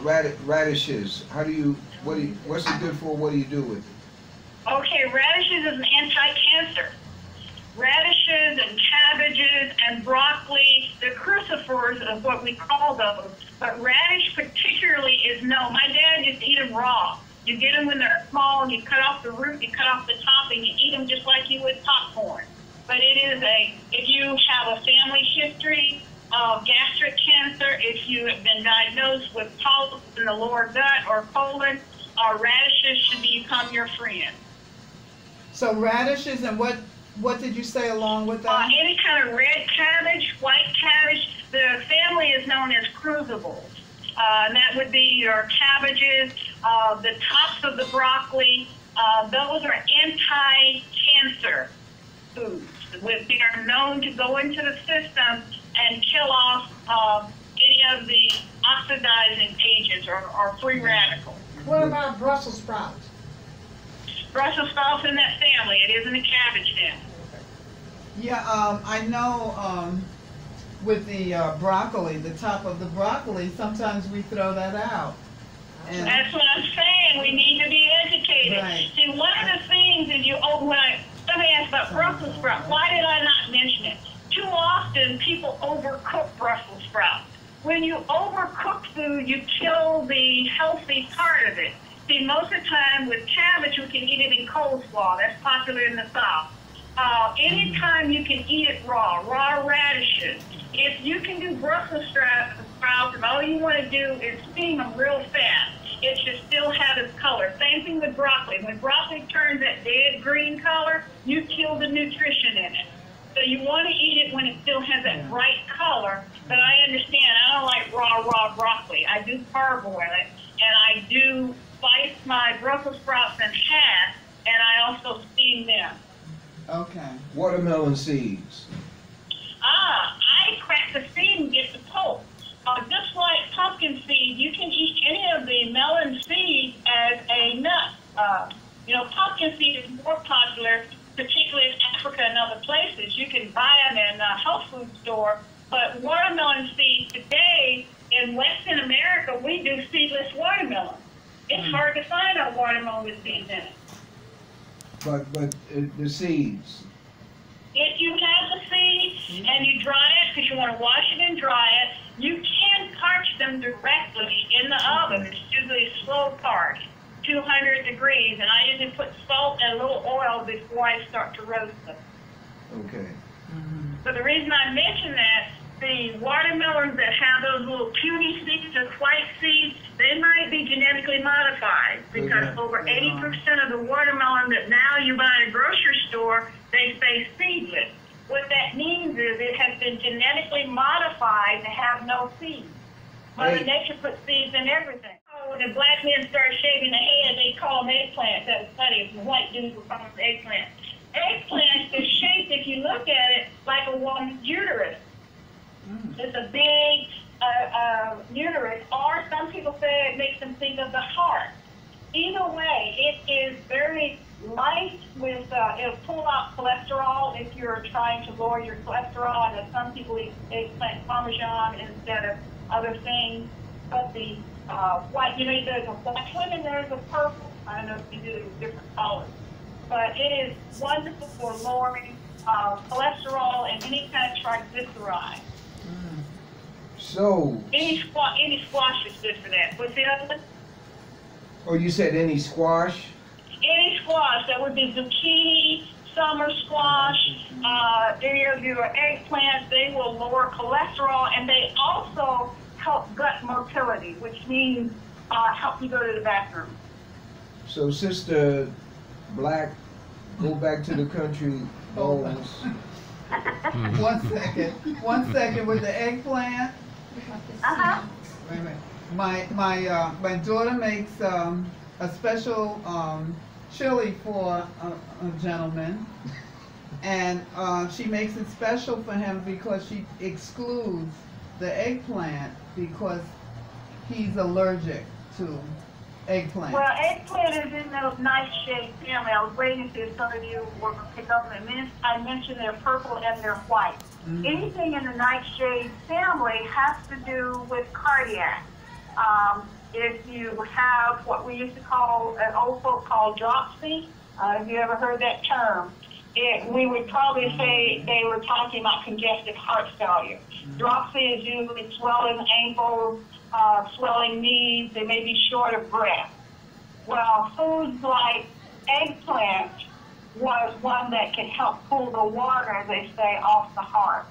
S1: Radishes. What's it good for? What do you do with it?
S5: Okay, radishes is an anti-cancer. Radishes and cabbages and broccoli, the crucifers is what we call those. But radish particularly is no. My dad used to eat them raw. You get them when they're small, and you cut off the root, you cut off the top, and you eat them just like you would popcorn. But it is if you have a family history of gastric cancer, if you have been diagnosed with polyps in the lower gut or colon, radishes should become your friend.
S4: So radishes, and what did you say along with that?
S5: Any kind of red cabbage, white cabbage. The family is known as crucibles. And that would be your cabbages, the tops of the broccoli. Those are anti-cancer foods. They are known to go into the system and kill off any of the oxidizing agents or free radicals.
S3: What about Brussels sprouts?
S5: Brussels sprouts in that family. It isn't a cabbage family.
S4: Yeah, I know with the broccoli, the top of the broccoli, sometimes we throw that out. And
S5: that's what I'm saying. We need to be educated.
S4: Right.
S5: See, one of the things is somebody asked about Brussels sprouts. Why did I not mention it? Too often people overcook Brussels sprouts. When you overcook food, you kill the healthy part of it. See, most of the time with cabbage, we can eat it in coleslaw. That's popular in the South. Anytime you can eat it raw radishes. If you can do Brussels sprouts, and all you want to do is steam them real fast, it should still have its color. Same thing with broccoli. When broccoli turns that dead green color, you kill the nutrition in it. So you want to eat it when it still has that bright color. But I understand, I don't like raw broccoli. I do parboil it, and I do slice my Brussels sprouts in half, and I also steam them.
S4: okay.
S1: Watermelon seeds.
S5: I crack the seed and get the pulp. Just like pumpkin seed, you can eat any of the melon seeds as a nut. Pumpkin seed is more popular, particularly in Africa and other places. You can buy them in a health food store. But watermelon seeds today in Western America, we do seedless watermelon. It's hard to find a watermelon with seeds in it.
S1: But the seeds.
S5: If you have the seeds and you dry it, because you want to wash it and dry it, you can parch them directly in the oven. It's usually a slow parch, 200 degrees, and I usually put salt and a little oil before I start to roast them.
S1: Okay.
S5: So the reason I mention that, the watermelons that have those little puny seeds, the white seeds, they might be genetically modified, because over 80% of the watermelon that now you buy at a grocery store, they say seedless. What that means is it has been genetically modified to have no seeds. Mother Nature puts seeds in everything. When the black men started shaving their head, they call them eggplants. That was funny. The white dudes were calling them eggplants. Eggplants is shaped, if you look at it, like a woman's uterus. It's a big uterus, or some people say it makes them think of the heart. Either way, it is very light with, it'll pull out cholesterol if you're trying to lower your cholesterol, and some people eat eggplant parmesan instead of other things. But the white, there's a black one and there's a purple. I don't know if you do different colors. But it is wonderful for lowering cholesterol and any kind of triglyceride.
S1: So.
S5: Any squash is good for that. What's the other one?
S1: Oh, you said any squash?
S5: Any squash. That would be zucchini, summer squash, any of your eggplants. They will lower cholesterol, and they also help gut motility, which means help you go to the bathroom.
S1: So, Sister Black, go back to the country, Boles.
S4: 1 second. 1 second with the eggplant. Wait a minute. My daughter makes a special chili for a gentleman, and she makes it special for him because she excludes the eggplant because he's allergic to eggplant.
S5: Well, eggplant is in the nightshade family. I was waiting to see if some of you were going to pick up on it. I mentioned they're purple and they're white.
S4: Mm-hmm.
S5: Anything in the nightshade family has to do with cardiac. If you have what we used to call, an old folk call dropsy, have you ever heard that term? We would probably say they were talking about congestive heart failure. Dropsy is usually swelling ankles, swelling knees, they may be short of breath. Well, foods like eggplant was one that can help pull the water, as they say, off the heart.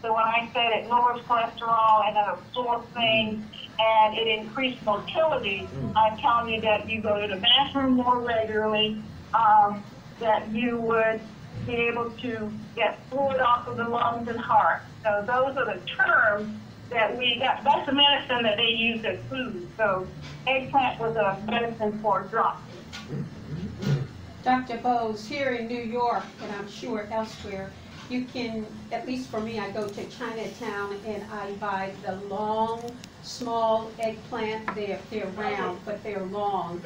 S5: So when I said it lowers cholesterol and it absorbs things and it increased motility, I'm telling you that you go to the bathroom more regularly, that you would be able to get fluid off of the lungs and heart. So those are the terms that we got. That's the medicine that they use as food. So eggplant was a medicine for dropsy.
S2: Dr. Boles, here in New York, and I'm sure elsewhere, you can, at least for me, I go to Chinatown and I buy the long, small eggplant. They're round, but they're long.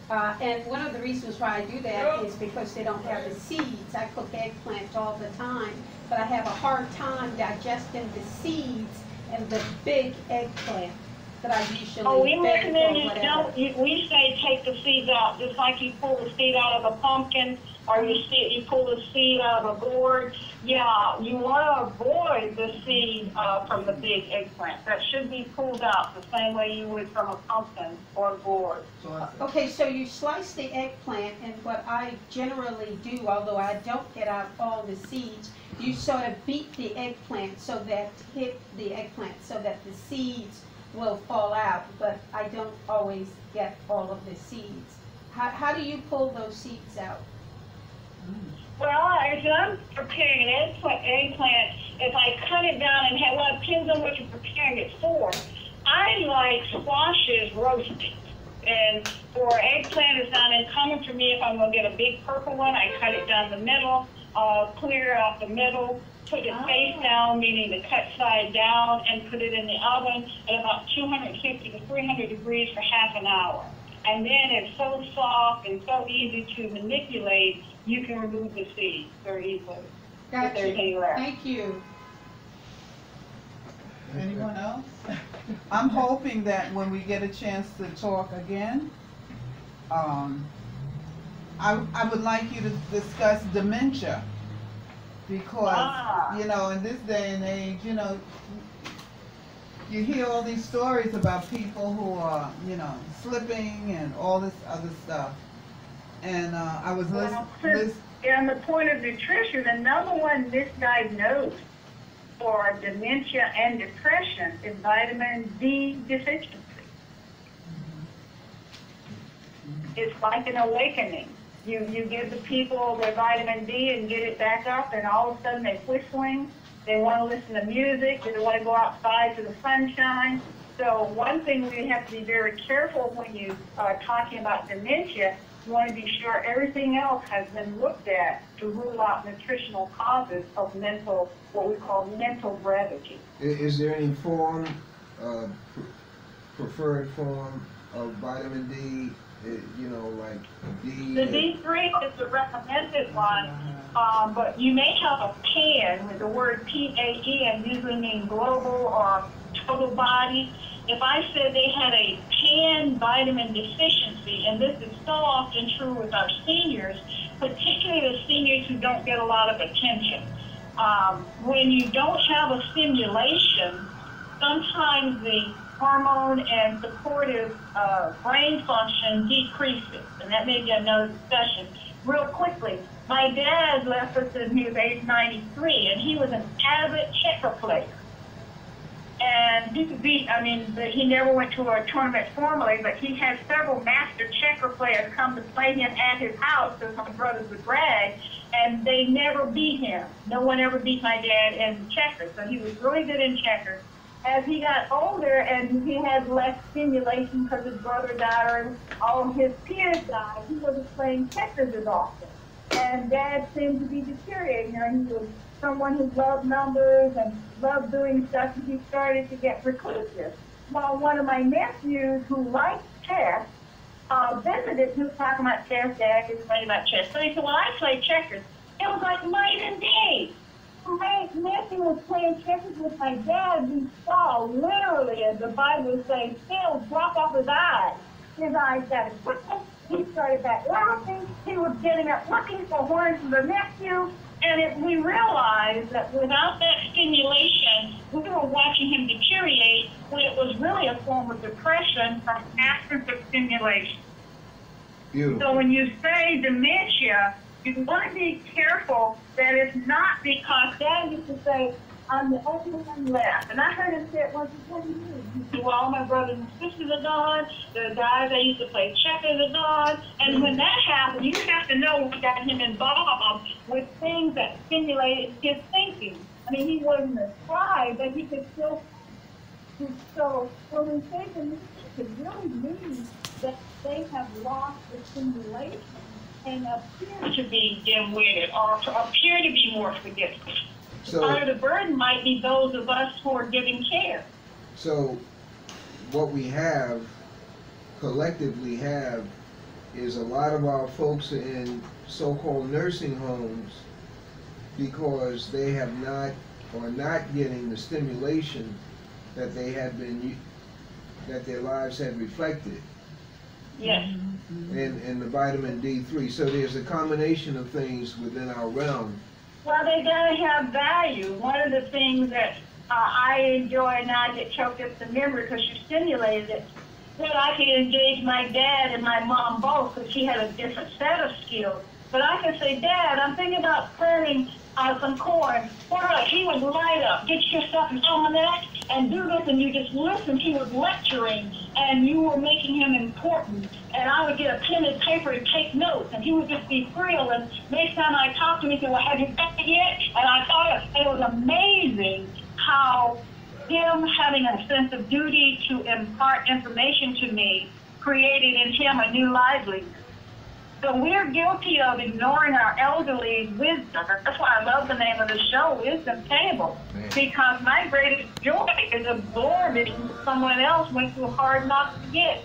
S2: And one of the reasons why I do that is because they don't have the seeds. I cook eggplant all the time, but I have a hard time digesting the seeds and the big eggplant that I usually
S5: we
S2: bake
S5: recommend
S2: or
S5: you
S2: whatever.
S5: don't. We say take the seeds out, just like you pull the seed out of a pumpkin, or you pull the seed out of a gourd. Yeah, you want to avoid the seed from the big eggplant. That should be pulled out the same way you would from a pumpkin or a gourd.
S2: Okay, so you slice the eggplant, and what I generally do, although I don't get out all the seeds, you sort of beat the eggplant so that the seeds will fall out, but I don't always get all of the seeds. How do you pull those seeds out?
S5: Well, if I'm preparing an eggplant, if I cut it down and have, well, it depends on what you're preparing it for. I like squashes roasted. And for eggplant, it's not uncommon for me if I'm going to get a big purple one, I cut it down the middle, clear out the middle, put it face down, meaning the cut side down, and put it in the oven at about 250 to 300 degrees for half an hour. And then it's so soft and so easy to manipulate, you can remove the seeds very easily.
S2: Gotcha. Thank you.
S4: Anyone else? I'm hoping that when we get a chance to talk again, I would like you to discuss dementia, because, you know, in this day and age, you know, you hear all these stories about people who are, you know, slipping and all this other stuff. And I was listening.
S5: On the point of nutrition, the number one misdiagnosed for dementia and depression is vitamin D deficiency. It's like an awakening. You give the people their vitamin D and get it back up, and all of a sudden they're whistling. They want to listen to music. They want to go outside to the sunshine. So one thing we have to be very careful when you are talking about dementia, you want to be sure everything else has been looked at to rule out nutritional causes of mental, what we call mental brevity.
S1: Is there any form, preferred form of vitamin D? You know, like D.
S5: The D3 is the recommended one, but you may have a PAN with the word PAN, usually mean global or total body. If I said they had a PAN vitamin deficiency, and this is so often true with our seniors, particularly the seniors who don't get a lot of attention. When you don't have a stimulation, sometimes the hormone and supportive brain function decreases, and that may be another discussion. Real quickly, my dad left us when he was age 93, and he was an avid checker player. And he could beat, I mean, he never went to a tournament formally, but he had several master checker players come to play him at his house, because my brothers would brag, and they never beat him. No one ever beat my dad in checkers, so he was really good in checkers. as he got older and he had less stimulation because his brother died and all of his peers died, he wasn't playing checkers as often. And Dad seemed to be deteriorating. You know, he was someone who loved numbers and loved doing stuff, and he started to get reclusive. While one of my nephews who liked chess visited, he was talking about chess, Dad was playing about chess. So he said, well, I play checkers. It was like night and day. My nephew was playing checkers with my dad. We saw literally, as the Bible says, scales drop off his eyes. His eyes got quicker. He started back laughing. He was getting up looking for horns for the nephew. And we realized that without that stimulation, we were watching him deteriorate when it was really a form of depression from absence of stimulation.
S1: Beautiful.
S5: So when you say dementia, you want to be careful that it's not because Dad used to say, I'm the only one left. And I heard him say it once, what do you mean? He said, well, all my brothers and sisters are gone. The guys I used to play checkers are gone. And when that happened, you have to know what got him involved with things that stimulated his thinking. I mean, he wasn't a scribe, but he could still. So when we say dementia, it really means that they have lost the stimulation and appear to be dim-witted or appear to be more forgetful.
S1: So,
S5: part of the burden might be those of us who are giving care.
S1: So what we have, collectively have, is a lot of our folks are in so-called nursing homes because they have not, or not getting the stimulation that they had been, that their lives had reflected.
S5: Yes.
S1: And the vitamin D3. So there's a combination of things within our realm.
S5: Well, they gotta have value. One of the things that I enjoy, and I get choked up the memory because you stimulated it, that I could engage my dad and my mom both because she had a different set of skills. But I could say, Dad, I'm thinking about planting some corn. He would light up, get your stuff in almanac, and do this, and you just listened. He was lecturing, and you were making him important. And I would get a pen and paper and take notes, and he would just be thrilled. And next time I talked to him, he said, well, have you done it yet? And I thought it was amazing how him having a sense of duty to impart information to me created in him a new livelihood. So we're guilty of ignoring our elderly wisdom. That's why I love the name of the show, Wisdom Table. Because my greatest joy is absorbing someone else went through hard knocks to get.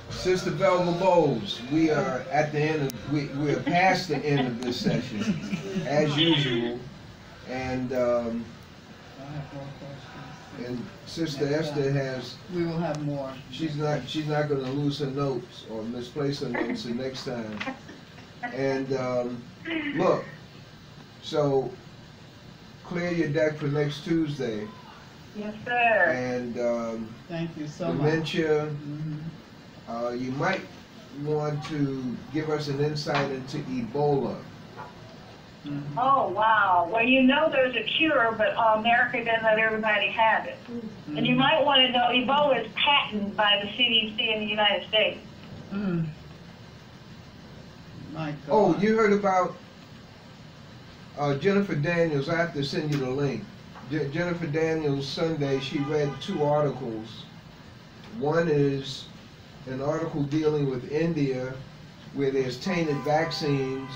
S1: Sister Velva Boles, we are at the end of, we are past the end of this session, as usual. And Sister Esther has.
S4: We will have more.
S1: She's not going to lose her notes or misplace her notes the next time. And look, so clear your deck for next Tuesday.
S5: Yes, sir.
S1: And
S4: thank you so much.
S1: Dementia. You might want to give us an insight into Ebola.
S5: Mm-hmm. Oh, wow. Well, you know there's a cure, but America doesn't let everybody have it. Mm-hmm. And you might want to know Ebola is patented by the CDC in the United States.
S4: Mm. My God.
S1: Oh, you heard about Jennifer Daniels? I have to send you the link. Jennifer Daniels, Sunday, she read 2 articles. One is an article dealing with India, where there's tainted vaccines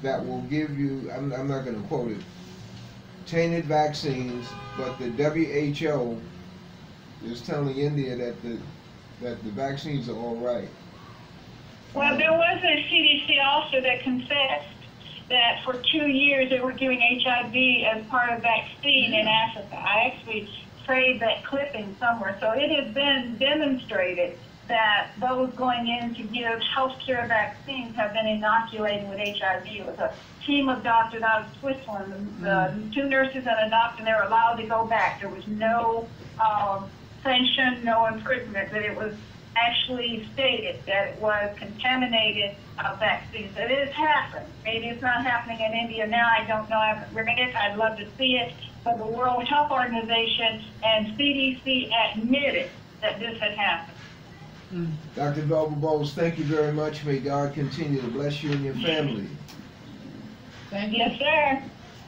S1: that will give you, I'm not going to quote it, tainted vaccines, but the WHO is telling India that the vaccines are all right.
S5: Well, there was a CDC officer that confessed that for 2 years they were giving HIV as part of vaccine in Africa. I actually saved that clipping somewhere. So it has been demonstrated that those going in to give healthcare vaccines have been inoculating with HIV. It was a team of doctors out of Switzerland, the 2 nurses and a doctor, and they were allowed to go back. There was no sanction, no imprisonment, but it was actually stated that it was contaminated vaccines. It has happened. Maybe it's not happening in India now. I don't know. I haven't read it. I'd love to see it. But the World Health Organization and CDC admitted that this had happened.
S1: Dr. Velva Boles, thank you very much. May God continue to bless you and your family.
S4: Thank you.
S5: Yes, sir.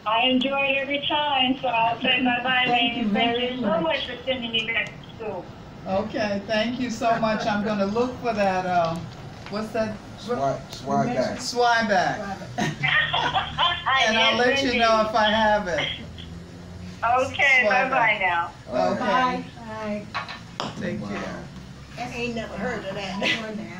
S5: I enjoy it every time, so I'll say bye-bye.
S3: Thank you
S5: Thank
S3: very
S5: you so
S3: much.
S5: much for sending me back to school.
S4: Okay, thank you so much. I'm gonna look for that, what's that?
S1: Swag
S4: Swieback. And I'll
S5: Yes,
S4: let you
S5: indeed.
S4: know if I have it.
S5: Okay,
S4: Swag
S5: bye-bye
S4: back.
S5: now.
S4: Okay,
S3: Bye.
S4: take care.
S3: I ain't never heard of that.